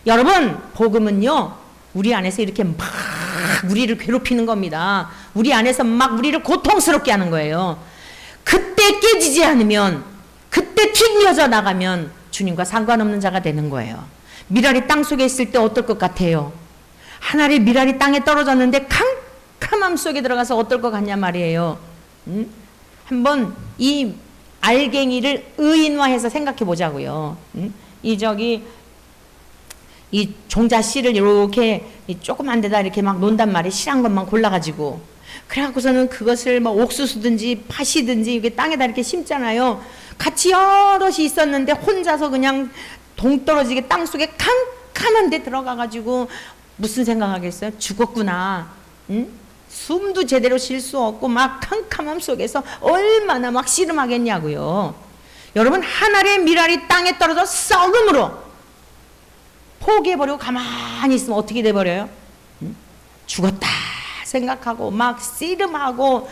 여러분 복음은요 우리 안에서 이렇게 막 우리를 괴롭히는 겁니다. 우리 안에서 막 우리를 고통스럽게 하는 거예요. 그때 깨지지 않으면, 그때 튕겨져 나가면 주님과 상관없는 자가 되는 거예요. 미랄이 땅 속에 있을 때 어떨 것 같아요? 하나의 미랄이 땅에 떨어졌는데 캄캄함 속에 들어가서 어떨 것 같냐 말이에요. 한번 이 알갱이를 의인화해서 생각해 보자고요. 이 종자 씨를 이렇게 조그만 데다 이렇게 막 놓는단 말이에요. 실한 것만 골라가지고. 그래갖고서는 그것을 뭐 옥수수든지 팥이든지 이게 땅에다 이렇게 심잖아요. 같이 여럿이 있었는데 혼자서 그냥 동떨어지게 땅 속에 캄캄한 데 들어가가지고 무슨 생각하겠어요? 죽었구나. 숨도 제대로 쉴 수 없고 막 캄캄함 속에서 얼마나 막 씨름하겠냐고요. 여러분, 한 알의 밀알이 땅에 떨어져 썩음으로 포기해버리고 가만히 있으면 어떻게 돼버려요? 죽었다 생각하고 막 씨름하고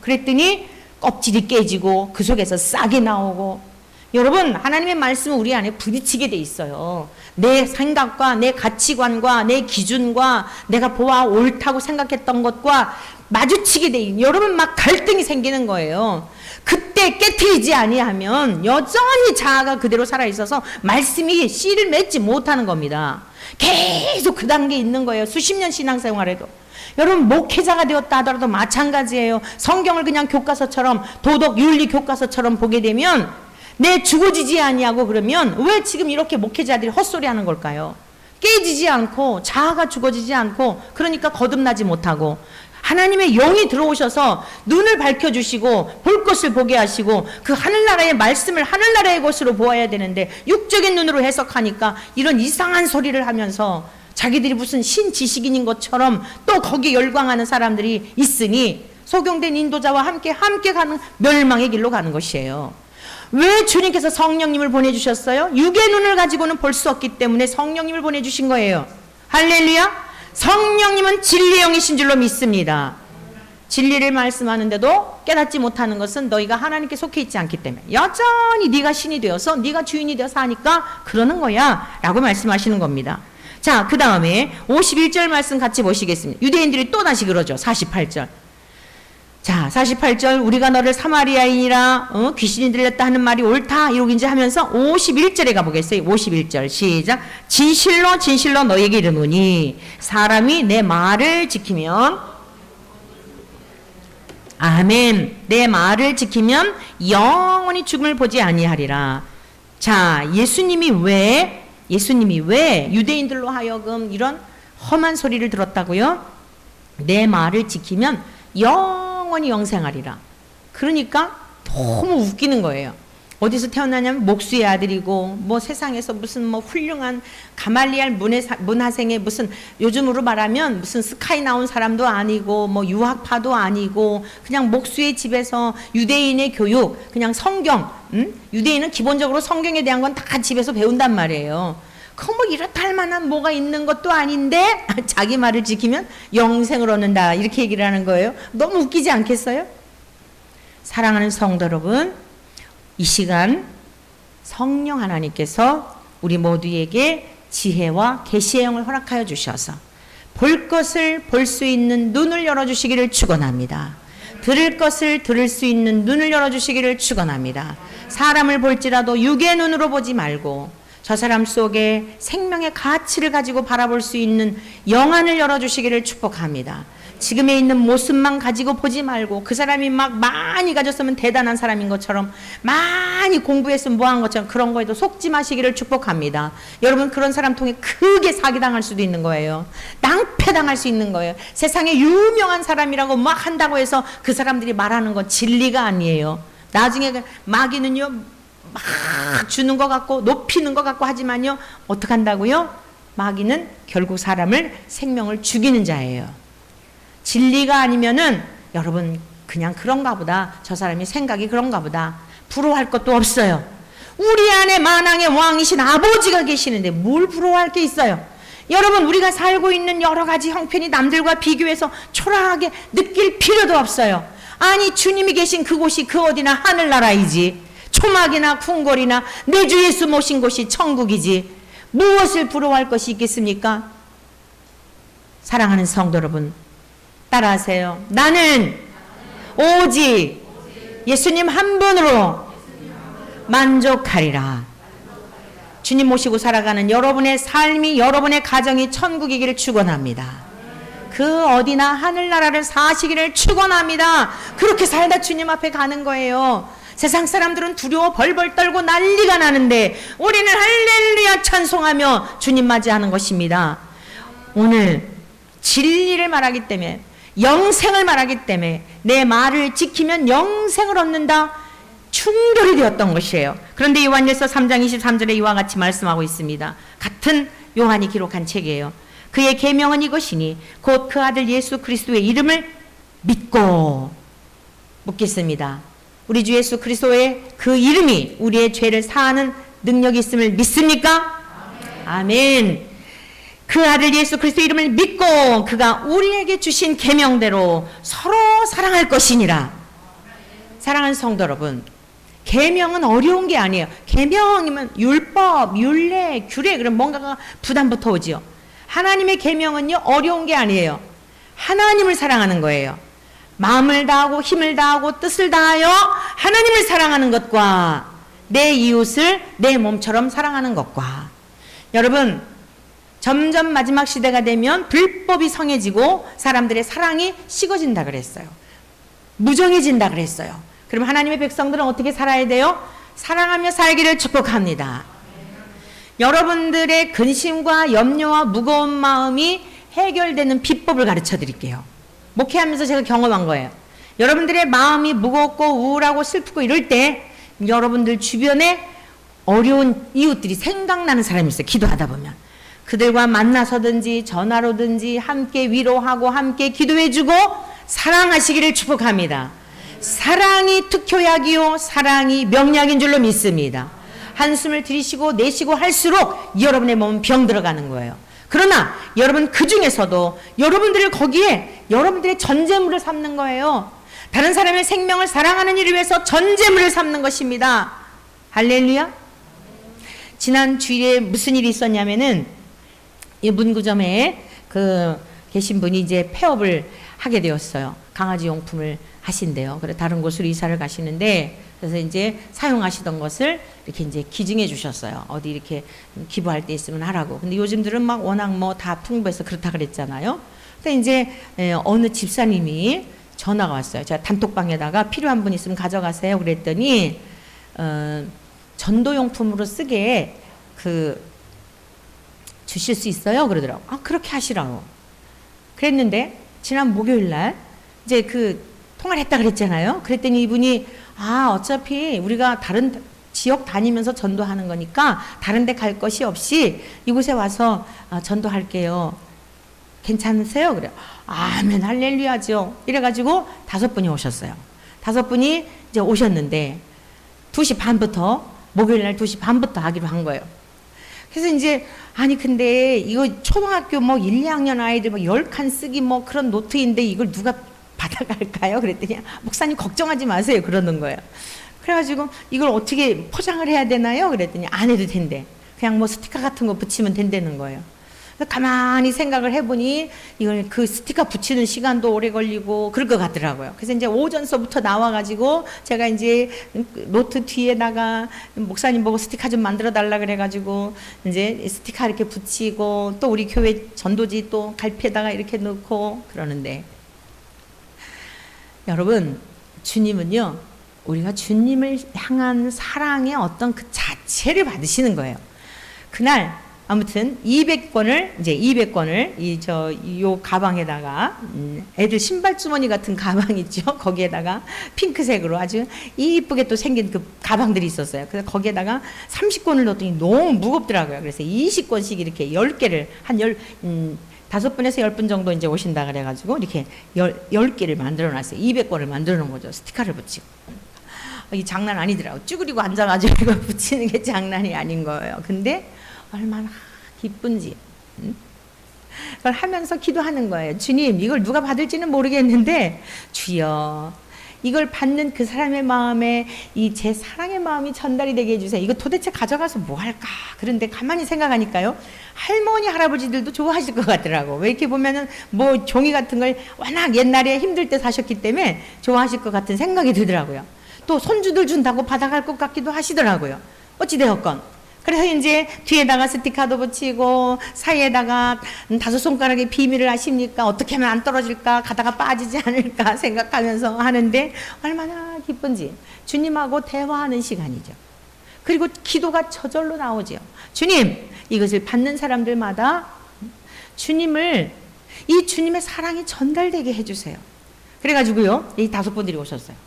그랬더니 껍질이 깨지고 그 속에서 싹이 나오고. 여러분, 하나님의 말씀은 우리 안에 부딪히게 돼 있어요. 내 생각과 내 가치관과 내 기준과 내가 보아 옳다고 생각했던 것과 마주치게 돼 있는, 여러분 막 갈등이 생기는 거예요. 그때 깨트리지 아니하면 여전히 자아가 그대로 살아있어서 말씀이 씨를 맺지 못하는 겁니다. 계속 그 단계에 있는 거예요. 수십 년 신앙생활에도. 여러분, 목회자가 되었다 하더라도 마찬가지예요. 성경을 그냥 교과서처럼, 도덕 윤리 교과서처럼 보게 되면 내 죽어지지 아니하고, 그러면 왜 지금 이렇게 목회자들이 헛소리 하는 걸까요? 깨지지 않고 자아가 죽어지지 않고, 그러니까 거듭나지 못하고. 하나님의 영이 들어오셔서 눈을 밝혀주시고 볼 것을 보게 하시고 그 하늘나라의 말씀을 하늘나라의 것으로 보아야 되는데 육적인 눈으로 해석하니까 이런 이상한 소리를 하면서 자기들이 무슨 신지식인인 것처럼 또 거기에 열광하는 사람들이 있으니 소경된 인도자와 함께 가는 멸망의 길로 가는 것이에요. 왜 주님께서 성령님을 보내주셨어요? 육의 눈을 가지고는 볼 수 없기 때문에 성령님을 보내주신 거예요. 할렐루야. 성령님은 진리의 영이신 줄로 믿습니다. 진리를 말씀하는데도 깨닫지 못하는 것은 너희가 하나님께 속해 있지 않기 때문에, 여전히 네가 신이 되어서 네가 주인이 되어서 하니까 그러는 거야 라고 말씀하시는 겁니다. 자, 그 다음에 51절 말씀 같이 보시겠습니다. 유대인들이 또 다시 그러죠. 48절. 자, 48절, 우리가 너를 사마리아인이라 귀신이 들렸다 하는 말이 옳다 이러고 이제 하면서 51절에 가보겠어요. 51절 시작. 진실로 진실로 너에게 이르노니 사람이 내 말을 지키면, 아멘, 내 말을 지키면 영원히 죽음을 보지 아니하리라. 자, 예수님이 왜 유대인들로 하여금 이런 험한 소리를 들었다고요? 내 말을 지키면 영원히 영생하리라. 그러니까 너무 웃기는 거예요. 어디서 태어나냐면 목수의 아들이고 뭐 세상에서 무슨 뭐 훌륭한 가말리알 문화생의 무슨, 요즘으로 말하면 무슨 스카이 나온 사람도 아니고 뭐 유학파도 아니고 그냥 목수의 집에서 유대인의 교육, 그냥 성경, 유대인은 기본적으로 성경에 대한 건 다 집에서 배운단 말이에요. 그 뭐 이렇다 할 만한 뭐가 있는 것도 아닌데 자기 말을 지키면 영생을 얻는다 이렇게 얘기를 하는 거예요. 너무 웃기지 않겠어요? 사랑하는 성도 여러분, 이 시간 성령 하나님께서 우리 모두에게 지혜와 계시의 영을 허락하여 주셔서 볼 것을 볼 수 있는 눈을 열어주시기를 축원합니다. 들을 것을 들을 수 있는 눈을 열어주시기를 축원합니다. 사람을 볼지라도 육의 눈으로 보지 말고 저 사람 속에 생명의 가치를 가지고 바라볼 수 있는 영안을 열어주시기를 축복합니다. 지금에 있는 모습만 가지고 보지 말고 그 사람이 막 많이 가졌으면 대단한 사람인 것처럼, 많이 공부했으면 뭐한 것처럼 그런 거에도 속지 마시기를 축복합니다. 여러분, 그런 사람 통해 크게 사기당할 수도 있는 거예요. 낭패당할 수 있는 거예요. 세상에 유명한 사람이라고 막 한다고 해서 그 사람들이 말하는 건 진리가 아니에요. 나중에 마귀는요, 막 주는 것 같고 높이는 것 같고 하지만요, 어떻게 한다고요? 마귀는 결국 사람을, 생명을 죽이는 자예요. 진리가 아니면은 여러분 그냥 그런가 보다, 저 사람이 생각이 그런가 보다, 부러워할 것도 없어요. 우리 안에 만왕의 왕이신 아버지가 계시는데 뭘 부러워할 게 있어요? 여러분, 우리가 살고 있는 여러 가지 형편이 남들과 비교해서 초라하게 느낄 필요도 없어요. 아니, 주님이 계신 그곳이 그 어디나 하늘나라이지, 초막이나 궁궐이나 내 주 예수 모신 곳이 천국이지, 무엇을 부러워할 것이 있겠습니까? 사랑하는 성도 여러분, 따라하세요. 나는 오직 예수님 한 분으로 만족하리라. 주님 모시고 살아가는 여러분의 삶이, 여러분의 가정이 천국이기를 축원합니다. 그 어디나 하늘나라를 사시기를 축원합니다. 그렇게 살다 주님 앞에 가는 거예요. 세상 사람들은 두려워 벌벌 떨고 난리가 나는데 우리는 할렐루야 찬송하며 주님 맞이하는 것입니다. 오늘 진리를 말하기 때문에, 영생을 말하기 때문에 내 말을 지키면 영생을 얻는다, 충돌이 되었던 것이에요. 그런데 요한일서 3장 23절에 이와 같이 말씀하고 있습니다. 같은 요한이 기록한 책이에요. 그의 계명은 이것이니 곧 그 아들 예수 그리스도의 이름을 믿고, 묻겠습니다. 우리 주 예수 그리스도의 그 이름이 우리의 죄를 사하는 능력이 있음을 믿습니까? 아멘. 그 아들 예수 그리스도의 이름을 믿고 그가 우리에게 주신 계명대로 서로 사랑할 것이니라. 사랑하는 성도 여러분, 계명은 어려운 게 아니에요. 계명이면 율법, 율례, 규례, 그럼 뭔가가 부담부터 오지요. 하나님의 계명은요 어려운 게 아니에요. 하나님을 사랑하는 거예요. 마음을 다하고 힘을 다하고 뜻을 다하여 하나님을 사랑하는 것과 내 이웃을 내 몸처럼 사랑하는 것과. 여러분, 점점 마지막 시대가 되면 불법이 성해지고 사람들의 사랑이 식어진다 그랬어요. 무정해진다 그랬어요. 그럼 하나님의 백성들은 어떻게 살아야 돼요? 사랑하며 살기를 축복합니다. 여러분들의 근심과 염려와 무거운 마음이 해결되는 비법을 가르쳐 드릴게요. 목회하면서 제가 경험한 거예요. 여러분들의 마음이 무겁고 우울하고 슬프고 이럴 때 여러분들 주변에 어려운 이웃들이 생각나는 사람이 있어요. 기도하다 보면. 그들과 만나서든지 전화로든지 함께 위로하고 함께 기도해주고 사랑하시기를 축복합니다. 사랑이 특효약이요 사랑이 명약인 줄로 믿습니다. 한숨을 들이쉬고 내쉬고 할수록 여러분의 몸은 병 들어가는 거예요. 그러나 여러분 그 중에서도 여러분들을 거기에 여러분들의 전제물을 삼는 거예요. 다른 사람의 생명을 사랑하는 일을 위해서 전제물을 삼는 것입니다. 할렐루야. 지난 주일에 무슨 일이 있었냐면은 이 문구점에 계신 분이 이제 폐업을 하게 되었어요. 강아지 용품을 하신대요. 그래 다른 곳으로 이사를 가시는데 그래서 이제 사용하시던 것을 이렇게 이제 기증해 주셨어요. 어디 이렇게 기부할 때 있으면 하라고. 근데 요즘들은 막 워낙 뭐 다 풍부해서 그렇다 그랬잖아요. 근데 이제 어느 집사님이 전화가 왔어요. 제가 단톡방에다가 필요한 분 있으면 가져가세요. 그랬더니 전도용품으로 쓰게 주실 수 있어요? 그러더라고. 아, 그렇게 하시라고. 그랬는데 지난 목요일 날 이제 통화를 했다 그랬잖아요. 그랬더니 이분이 어차피 우리가 다른 지역 다니면서 전도하는 거니까 다른 데 갈 것이 없이 이곳에 와서 전도할게요. 괜찮으세요? 그래요. 아멘 할렐루야죠. 이래가지고 5분이 오셨어요. 5분이 이제 오셨는데 2시 반부터 목요일 날 2시 반부터 하기로 한 거예요. 그래서 이제 근데 이거 초등학교 1, 2학년 아이들 10칸 쓰기 그런 노트인데 이걸 누가 받아갈까요? 그랬더니 목사님 걱정하지 마세요. 그러는 거예요. 그래가지고 이걸 어떻게 포장을 해야 되나요? 그랬더니 안 해도 된대. 그냥 스티커 같은 거 붙이면 된다는 거예요. 그래서 가만히 생각을 해보니 이걸 스티커 붙이는 시간도 오래 걸리고 그럴 것 같더라고요. 그래서 이제 오전서부터 나와가지고 제가 이제 노트 뒤에다가 목사님 보고 스티커 좀 만들어 달라 그래가지고 이제 스티커 이렇게 붙이고 또 우리 교회 전도지 또 갈피에다가 이렇게 넣고 그러는데 여러분 주님은요 우리가 주님을 향한 사랑의 어떤 그 자체를 받으시는 거예요. 그날 아무튼 200권을 요 가방에다가 애들 신발 주머니 같은 가방 있죠. 거기에다가 핑크색으로 아주 이쁘게 또 생긴 그 가방들이 있었어요. 그래서 거기에다가 30권을 넣었더니 너무 무겁더라고요. 그래서 20권씩 이렇게 10개를 5분에서 10분 정도 이제 오신다 그래가지고 이렇게 10개를 만들어 놨어요. 200권을 만들어 놓은 거죠. 스티커를 붙이고. 이 장난 아니더라고. 쭈그리고 앉아가지고 이거 붙이는 게 장난이 아닌 거예요. 근데 얼마나 기쁜지. 그걸 하면서 기도하는 거예요. 주님, 이걸 누가 받을지는 모르겠는데 주여, 이걸 받는 그 사람의 마음에 이 제 사랑의 마음이 전달이 되게 해주세요. 이거 도대체 가져가서 뭐 할까? 그런데 가만히 생각하니까요. 할머니, 할아버지들도 좋아하실 것 같더라고. 왜 이렇게 보면은 종이 같은 걸 워낙 옛날에 힘들 때 사셨기 때문에 좋아하실 것 같은 생각이 들더라고요. 또 손주들 준다고 받아갈 것 같기도 하시더라고요. 어찌되었건. 그래서 이제 뒤에다가 스티커도 붙이고 사이에다가 5손가락의 비밀을 아십니까? 어떻게 하면 안 떨어질까? 가다가 빠지지 않을까 생각하면서 하는데 얼마나 기쁜지. 주님하고 대화하는 시간이죠. 그리고 기도가 저절로 나오죠. 주님, 이것을 받는 사람들마다 이 주님의 사랑이 전달되게 해주세요. 그래가지고요, 이 5분들이 오셨어요.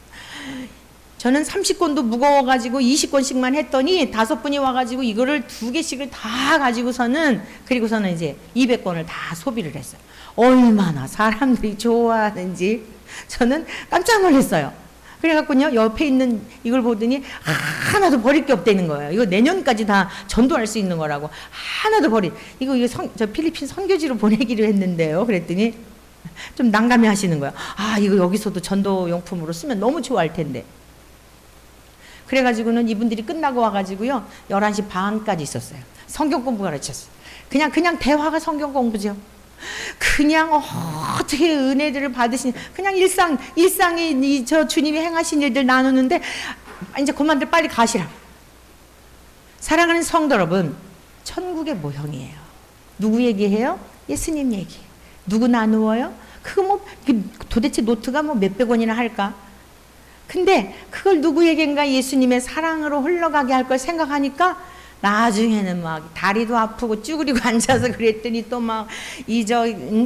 저는 30권도 무거워가지고 20권씩만 했더니 5분이 와가지고 이거를 2개씩을 다 가지고서는 그리고서는 이제 200권을 다 소비를 했어요. 얼마나 사람들이 좋아하는지 저는 깜짝 놀랐어요. 그래갖고요, 옆에 있는 이걸 보더니 하나도 버릴 게 없다는 거예요. 이거 내년까지 다 전도할 수 있는 거라고. 하나도 이거 저 필리핀 선교지로 보내기로 했는데요. 그랬더니 좀 난감해 하시는 거예요. 이거 여기서도 전도용품으로 쓰면 너무 좋아할 텐데. 그래가지고는 이분들이 끝나고 와가지고요, 11시 반까지 있었어요. 성경 공부 가르쳤어요. 그냥 대화가 성경 공부죠. 그냥 어떻게 은혜들을 받으신, 그냥 일상이 저 주님이 행하신 일들 나누는데, 이제 그만들 빨리 가시라. 사랑하는 성도 여러분, 천국의 모형이에요. 누구 얘기해요? 예수님 얘기. 누구 나누어요? 그거 도대체 노트가 몇백 원이나 할까? 근데 그걸 누구에겐가 예수님의 사랑으로 흘러가게 할 걸 생각하니까 나중에는 막 다리도 아프고 쭈그리고 앉아서 그랬더니 또 막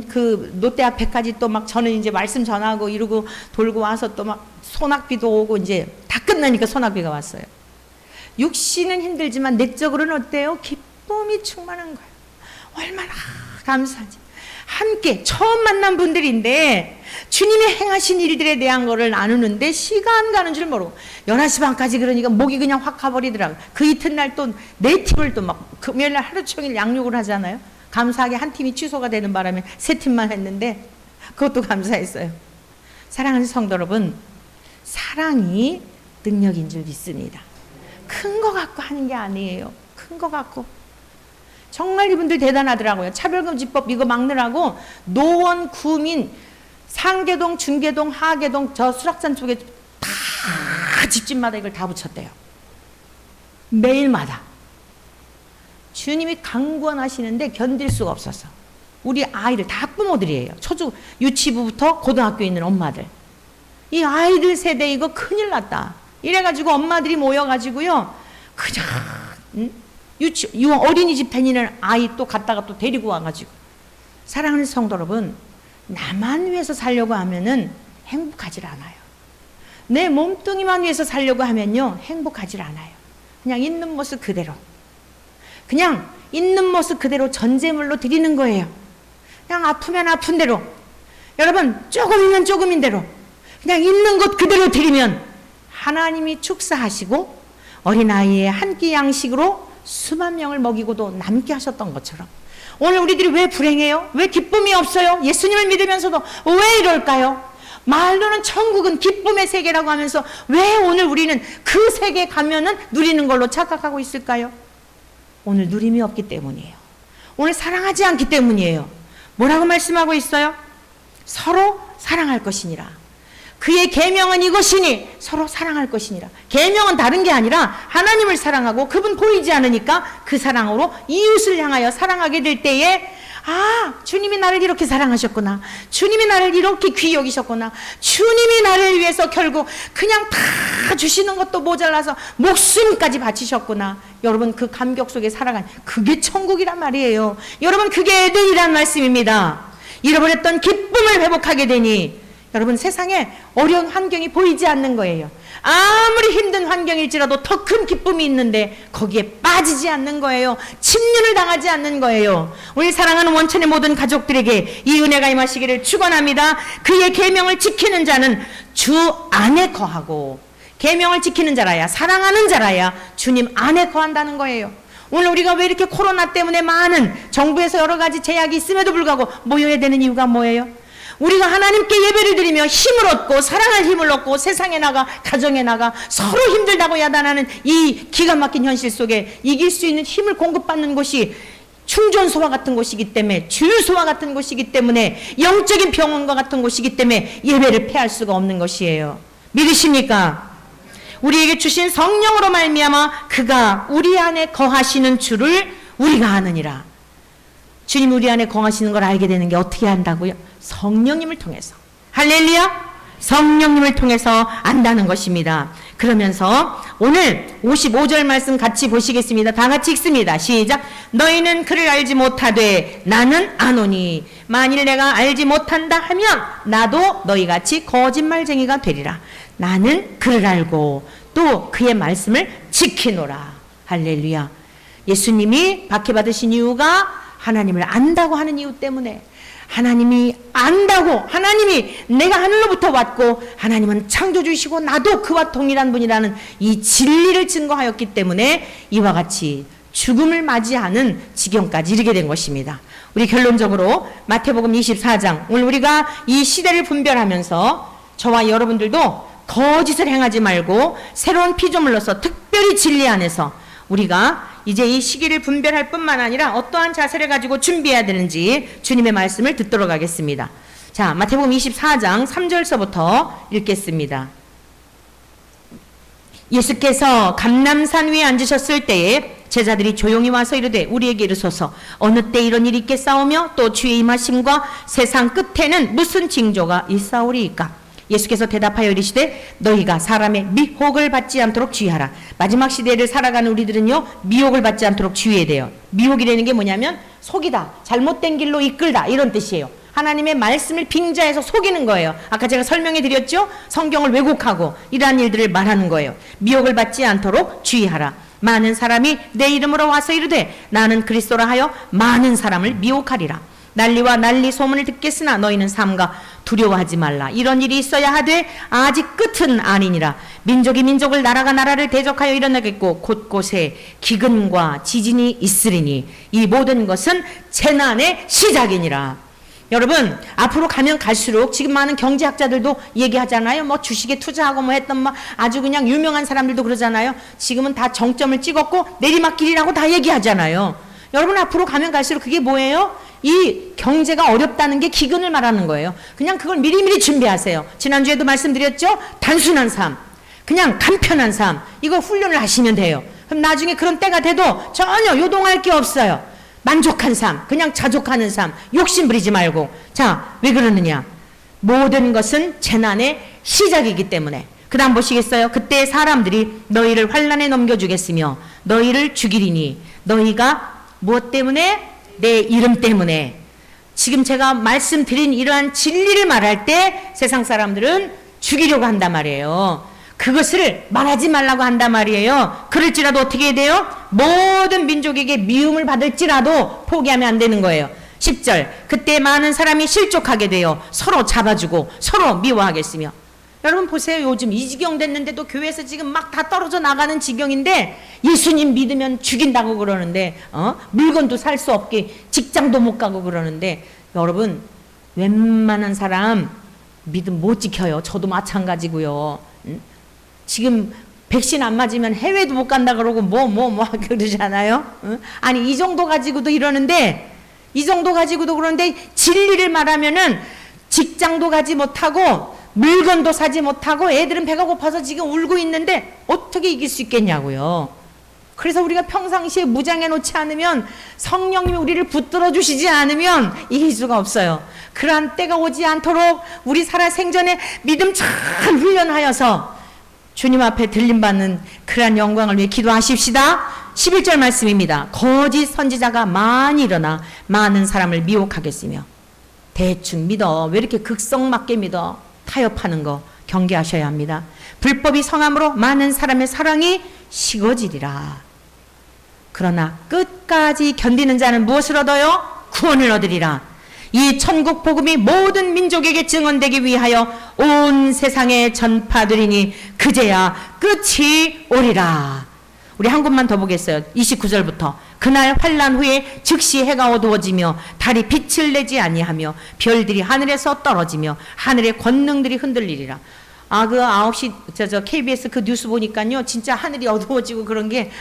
그 롯데 앞에까지 또 막 저는 이제 말씀 전하고 이러고 돌고 와서 또 막 소낙비도 오고 이제 다 끝나니까 소낙비가 왔어요. 육신은 힘들지만 내적으로는 어때요? 기쁨이 충만한 거예요. 얼마나 감사하지. 함께 처음 만난 분들인데 주님이 행하신 일들에 대한 거를 나누는데 시간 가는 줄 모르고 11시 반까지 그러니까 목이 그냥 확 가버리더라고요. 그 이튿날 또 네 팀을 또 막 금요일날 하루 종일 양육을 하잖아요. 감사하게 한 팀이 취소가 되는 바람에 세 팀만 했는데 그것도 감사했어요. 사랑하는 성도 여러분, 사랑이 능력인 줄 믿습니다. 큰 거 갖고 하는 게 아니에요. 큰 거 갖고. 정말 이분들 대단하더라고요. 차별금지법 이거 막느라고 노원, 구민, 상계동, 중계동, 하계동, 저 수락산 쪽에 다 집집마다 이걸 다 붙였대요. 매일마다. 주님이 강권하시는데 견딜 수가 없어서. 우리 아이들 다 학부모들이에요. 유치부부터 고등학교에 있는 엄마들. 이 아이들 세대 이거 큰일 났다. 이래가지고 엄마들이 모여가지고요. 그냥 어린이집 다니는 아이 또 갔다가 또 데리고 와가지고. 사랑하는 성도 여러분, 나만 위해서 살려고 하면은 행복하질 않아요. 내 몸뚱이만 위해서 살려고 하면요 행복하질 않아요. 그냥 있는 모습 그대로, 그냥 있는 모습 그대로 전제물로 드리는 거예요. 그냥 아프면 아픈 대로, 여러분 조금이면 조금인 대로 그냥 있는 것 그대로 드리면 하나님이 축사하시고 어린아이의 한 끼 양식으로 수만 명을 먹이고도 남게 하셨던 것처럼 오늘 우리들이 왜 불행해요? 왜 기쁨이 없어요? 예수님을 믿으면서도 왜 이럴까요? 말로는 천국은 기쁨의 세계라고 하면서 왜 오늘 우리는 그 세계에 가면은 누리는 걸로 착각하고 있을까요? 오늘 누림이 없기 때문이에요. 오늘 사랑하지 않기 때문이에요. 뭐라고 말씀하고 있어요? 서로 사랑할 것이니라. 그의 계명은 이것이니 서로 사랑할 것이니라. 계명은 다른 게 아니라 하나님을 사랑하고 그분 보이지 않으니까 그 사랑으로 이웃을 향하여 사랑하게 될 때에 주님이 나를 이렇게 사랑하셨구나. 주님이 나를 이렇게 귀히 여기셨구나. 주님이 나를 위해서 결국 그냥 다 주시는 것도 모자라서 목숨까지 바치셨구나. 여러분 그 감격 속에 살아간 그게 천국이란 말이에요. 여러분 그게 에덴이란 말씀입니다. 잃어버렸던 기쁨을 회복하게 되니 여러분 세상에 어려운 환경이 보이지 않는 거예요. 아무리 힘든 환경일지라도 더 큰 기쁨이 있는데 거기에 빠지지 않는 거예요. 침륜을 당하지 않는 거예요. 우리 사랑하는 원천의 모든 가족들에게 이 은혜가 임하시기를 축원합니다. 그의 계명을 지키는 자는 주 안에 거하고, 계명을 지키는 자라야, 사랑하는 자라야 주님 안에 거한다는 거예요. 오늘 우리가 왜 이렇게 코로나 때문에 많은 정부에서 여러 가지 제약이 있음에도 불구하고 모여야 되는 이유가 뭐예요? 우리가 하나님께 예배를 드리며 힘을 얻고 사랑할 힘을 얻고 세상에 나가 가정에 나가 서로 힘들다고 야단하는 이 기가 막힌 현실 속에 이길 수 있는 힘을 공급받는 곳이 충전소와 같은 곳이기 때문에, 주유소와 같은 곳이기 때문에, 영적인 병원과 같은 곳이기 때문에 예배를 패할 수가 없는 것이에요. 믿으십니까? 우리에게 주신 성령으로 말미암아 그가 우리 안에 거하시는 줄을 우리가 아느니라. 주님 우리 안에 거하시는 걸 알게 되는 게 어떻게 한다고요? 성령님을 통해서. 할렐루야! 성령님을 통해서 안다는 것입니다. 그러면서 오늘 55절 말씀 같이 보시겠습니다. 다 같이 읽습니다. 시작. 너희는 그를 알지 못하되 나는 아노니 만일 내가 알지 못한다 하면 나도 너희같이 거짓말쟁이가 되리라. 나는 그를 알고 또 그의 말씀을 지키노라. 할렐루야. 예수님이 박해받으신 이유가 하나님을 안다고 하는 이유 때문에, 하나님이 안다고, 하나님이 내가 하늘로부터 왔고 하나님은 창조주이시고 나도 그와 동일한 분이라는 이 진리를 증거하였기 때문에 이와 같이 죽음을 맞이하는 지경까지 이르게 된 것입니다. 우리 결론적으로 마태복음 24장, 오늘 우리가 이 시대를 분별하면서 저와 여러분들도 거짓을 행하지 말고 새로운 피조물로서 특별히 진리 안에서 우리가 이제 이 시기를 분별할 뿐만 아니라 어떠한 자세를 가지고 준비해야 되는지 주님의 말씀을 듣도록 하겠습니다. 자, 마태복음 24장 3절서부터 읽겠습니다. 예수께서 감람산 위에 앉으셨을 때에 제자들이 조용히 와서 이르되 우리에게 이르소서 어느 때 이런 일이 있겠사오며 또 주의 임하심과 세상 끝에는 무슨 징조가 있사오리이까? 예수께서 대답하여 이르시되 너희가 사람의 미혹을 받지 않도록 주의하라. 마지막 시대를 살아가는 우리들은요, 미혹을 받지 않도록 주의해야 돼요. 미혹이라는 게 뭐냐면 속이다, 잘못된 길로 이끌다, 이런 뜻이에요. 하나님의 말씀을 빙자해서 속이는 거예요. 아까 제가 설명해 드렸죠? 성경을 왜곡하고 이러한 일들을 말하는 거예요. 미혹을 받지 않도록 주의하라. 많은 사람이 내 이름으로 와서 이르되 나는 그리스도라 하여 많은 사람을 미혹하리라. 난리와 난리 소문을 듣겠으나 너희는 삼가 두려워하지 말라. 이런 일이 있어야 하되 아직 끝은 아니니라. 민족이 민족을 나라가 나라를 대적하여 일어나겠고 곳곳에 기근과 지진이 있으리니 이 모든 것은 재난의 시작이니라. 여러분, 앞으로 가면 갈수록 지금 많은 경제학자들도 얘기하잖아요. 뭐 주식에 투자하고 뭐 했던 뭐 아주 그냥 유명한 사람들도 그러잖아요. 지금은 다 정점을 찍었고 내리막길이라고 다 얘기하잖아요. 여러분, 앞으로 가면 갈수록 그게 뭐예요? 이 경제가 어렵다는 게 기근을 말하는 거예요. 그냥 그걸 미리미리 준비하세요. 지난주에도 말씀드렸죠? 단순한 삶, 그냥 간편한 삶, 이거 훈련을 하시면 돼요. 그럼 나중에 그런 때가 돼도 전혀 요동할 게 없어요. 만족한 삶, 그냥 자족하는 삶, 욕심 부리지 말고. 자, 왜 그러느냐? 모든 것은 재난의 시작이기 때문에. 그 다음 보시겠어요? 그때 사람들이 너희를 환난에 넘겨주겠으며 너희를 죽이리니 너희가 무엇 때문에? 내 이름 때문에. 지금 제가 말씀드린 이러한 진리를 말할 때 세상 사람들은 죽이려고 한단 말이에요. 그것을 말하지 말라고 한단 말이에요. 그럴지라도 어떻게 해야 돼요? 모든 민족에게 미움을 받을지라도 포기하면 안 되는 거예요. 10절, 그때 많은 사람이 실족하게 되어 서로 잡아주고 서로 미워하겠으며. 여러분 보세요. 요즘 이 지경 됐는데도 교회에서 지금 막 다 떨어져 나가는 지경인데 예수님 믿으면 죽인다고 그러는데 물건도 살 수 없게 직장도 못 가고 그러는데, 여러분 웬만한 사람 믿음 못 지켜요. 저도 마찬가지고요. 지금 백신 안 맞으면 해외도 못 간다 그러고 뭐 그러잖아요. 아니 이 정도 가지고도 이러는데, 이 정도 가지고도 그런데 진리를 말하면은 직장도 가지 못하고 물건도 사지 못하고 애들은 배가 고파서 지금 울고 있는데 어떻게 이길 수 있겠냐고요. 그래서 우리가 평상시에 무장해 놓지 않으면, 성령님이 우리를 붙들어 주시지 않으면 이길 수가 없어요. 그러한 때가 오지 않도록 우리 살아 생전에 믿음 잘 훈련하여서 주님 앞에 들림받는 그러한 영광을 위해 기도하십시다. 11절 말씀입니다. 거짓 선지자가 많이 일어나 많은 사람을 미혹하겠으며. 대충 믿어. 왜 이렇게 극성맞게 믿어? 타협하는 거 경계하셔야 합니다. 불법이 성함으로 많은 사람의 사랑이 식어지리라. 그러나 끝까지 견디는 자는 무엇을 얻어요? 구원을 얻으리라. 이 천국 복음이 모든 민족에게 증언되기 위하여 온 세상에 전파되리니 그제야 끝이 오리라. 우리 한 곳만 더 보겠어요. 29절부터. 그날 환난 후에 즉시 해가 어두워지며 달이 빛을 내지 아니하며 별들이 하늘에서 떨어지며 하늘의 권능들이 흔들리리라. 아, 그 9시 KBS 그 뉴스 보니까요, 진짜 하늘이 어두워지고 그런 게,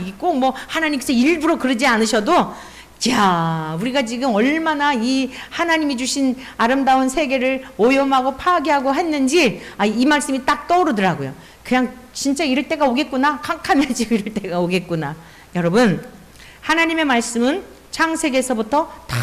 이게 꼭 뭐 하나님께서 일부러 그러지 않으셔도, 자, 우리가 지금 얼마나 이 하나님이 주신 아름다운 세계를 오염하고 파괴하고 했는지 이 말씀이 딱 떠오르더라고요. 그냥 진짜 이럴 때가 오겠구나, 캄캄해지고 이럴 때가 오겠구나. 여러분, 하나님의 말씀은 창세기에서부터 다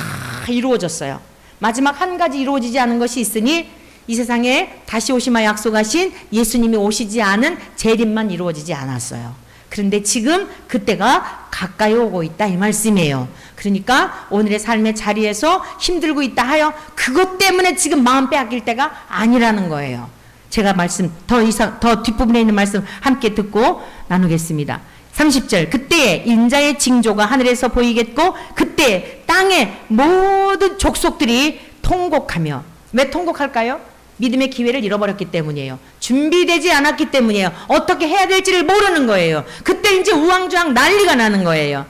이루어졌어요. 마지막 한 가지 이루어지지 않은 것이 있으니 이 세상에 다시 오시마 약속하신 예수님이 오시지 않은 재림만 이루어지지 않았어요. 그런데 지금 그때가 가까이 오고 있다, 이 말씀이에요. 그러니까 오늘의 삶의 자리에서 힘들고 있다 하여 그것 때문에 지금 마음 빼앗길 때가 아니라는 거예요. 제가 말씀 더 뒷부분에 있는 말씀 함께 듣고 나누겠습니다. 30절 그때에 인자의 징조가 하늘에서 보이겠고 그때 땅의 모든 족속들이 통곡하며. 왜 통곡할까요? 믿음의 기회를 잃어버렸기 때문이에요. 준비되지 않았기 때문이에요. 어떻게 해야 될지를 모르는 거예요. 그때 이제 우왕좌왕 난리가 나는 거예요.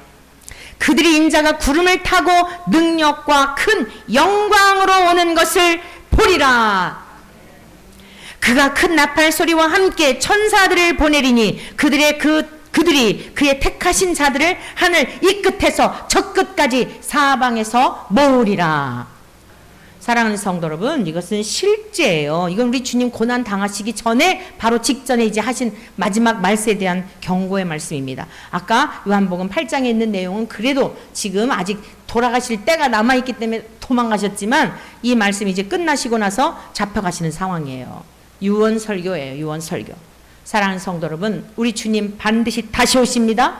그들이 인자가 구름을 타고 능력과 큰 영광으로 오는 것을 보리라. 그가 큰 나팔 소리와 함께 천사들을 보내리니 그들이 그의 택하신 자들을 하늘 이 끝에서 저 끝까지 사방에서 모으리라. 사랑하는 성도 여러분, 이것은 실제예요. 이건 우리 주님 고난 당하시기 전에 바로 직전에 이제 하신 마지막 말씀에 대한 경고의 말씀입니다. 아까 요한복음 8장에 있는 내용은 그래도 지금 아직 돌아가실 때가 남아있기 때문에 도망가셨지만 이 말씀이 이제 끝나시고 나서 잡혀가시는 상황이에요. 유언설교예요. 유언설교. 사랑하는 성도 여러분, 우리 주님 반드시 다시 오십니다.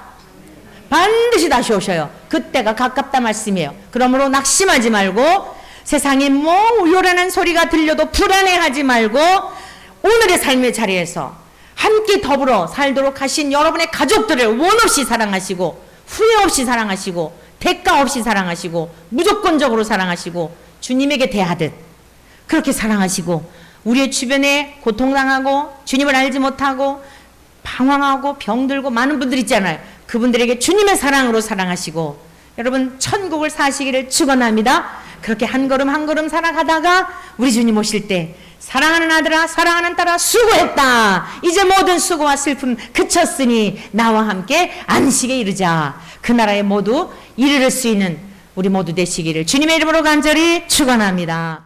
반드시 다시 오셔요. 그때가 가깝다 말씀이에요. 그러므로 낙심하지 말고 세상에 뭐 요란한 소리가 들려도 불안해하지 말고 오늘의 삶의 자리에서 함께 더불어 살도록 하신 여러분의 가족들을 원 없이 사랑하시고 후회 없이 사랑하시고 대가 없이 사랑하시고 무조건적으로 사랑하시고 주님에게 대하듯 그렇게 사랑하시고 우리의 주변에 고통당하고 주님을 알지 못하고 방황하고 병들고 많은 분들 있잖아요. 그분들에게 주님의 사랑으로 사랑하시고 여러분 천국을 사시기를 축원합니다. 그렇게 한 걸음 한 걸음 살아가다가 우리 주님 오실 때 사랑하는 아들아 사랑하는 딸아 수고했다. 이제 모든 수고와 슬픔 그쳤으니 나와 함께 안식에 이르자. 그 나라에 모두 이르를 수 있는 우리 모두 되시기를 주님의 이름으로 간절히 축원합니다.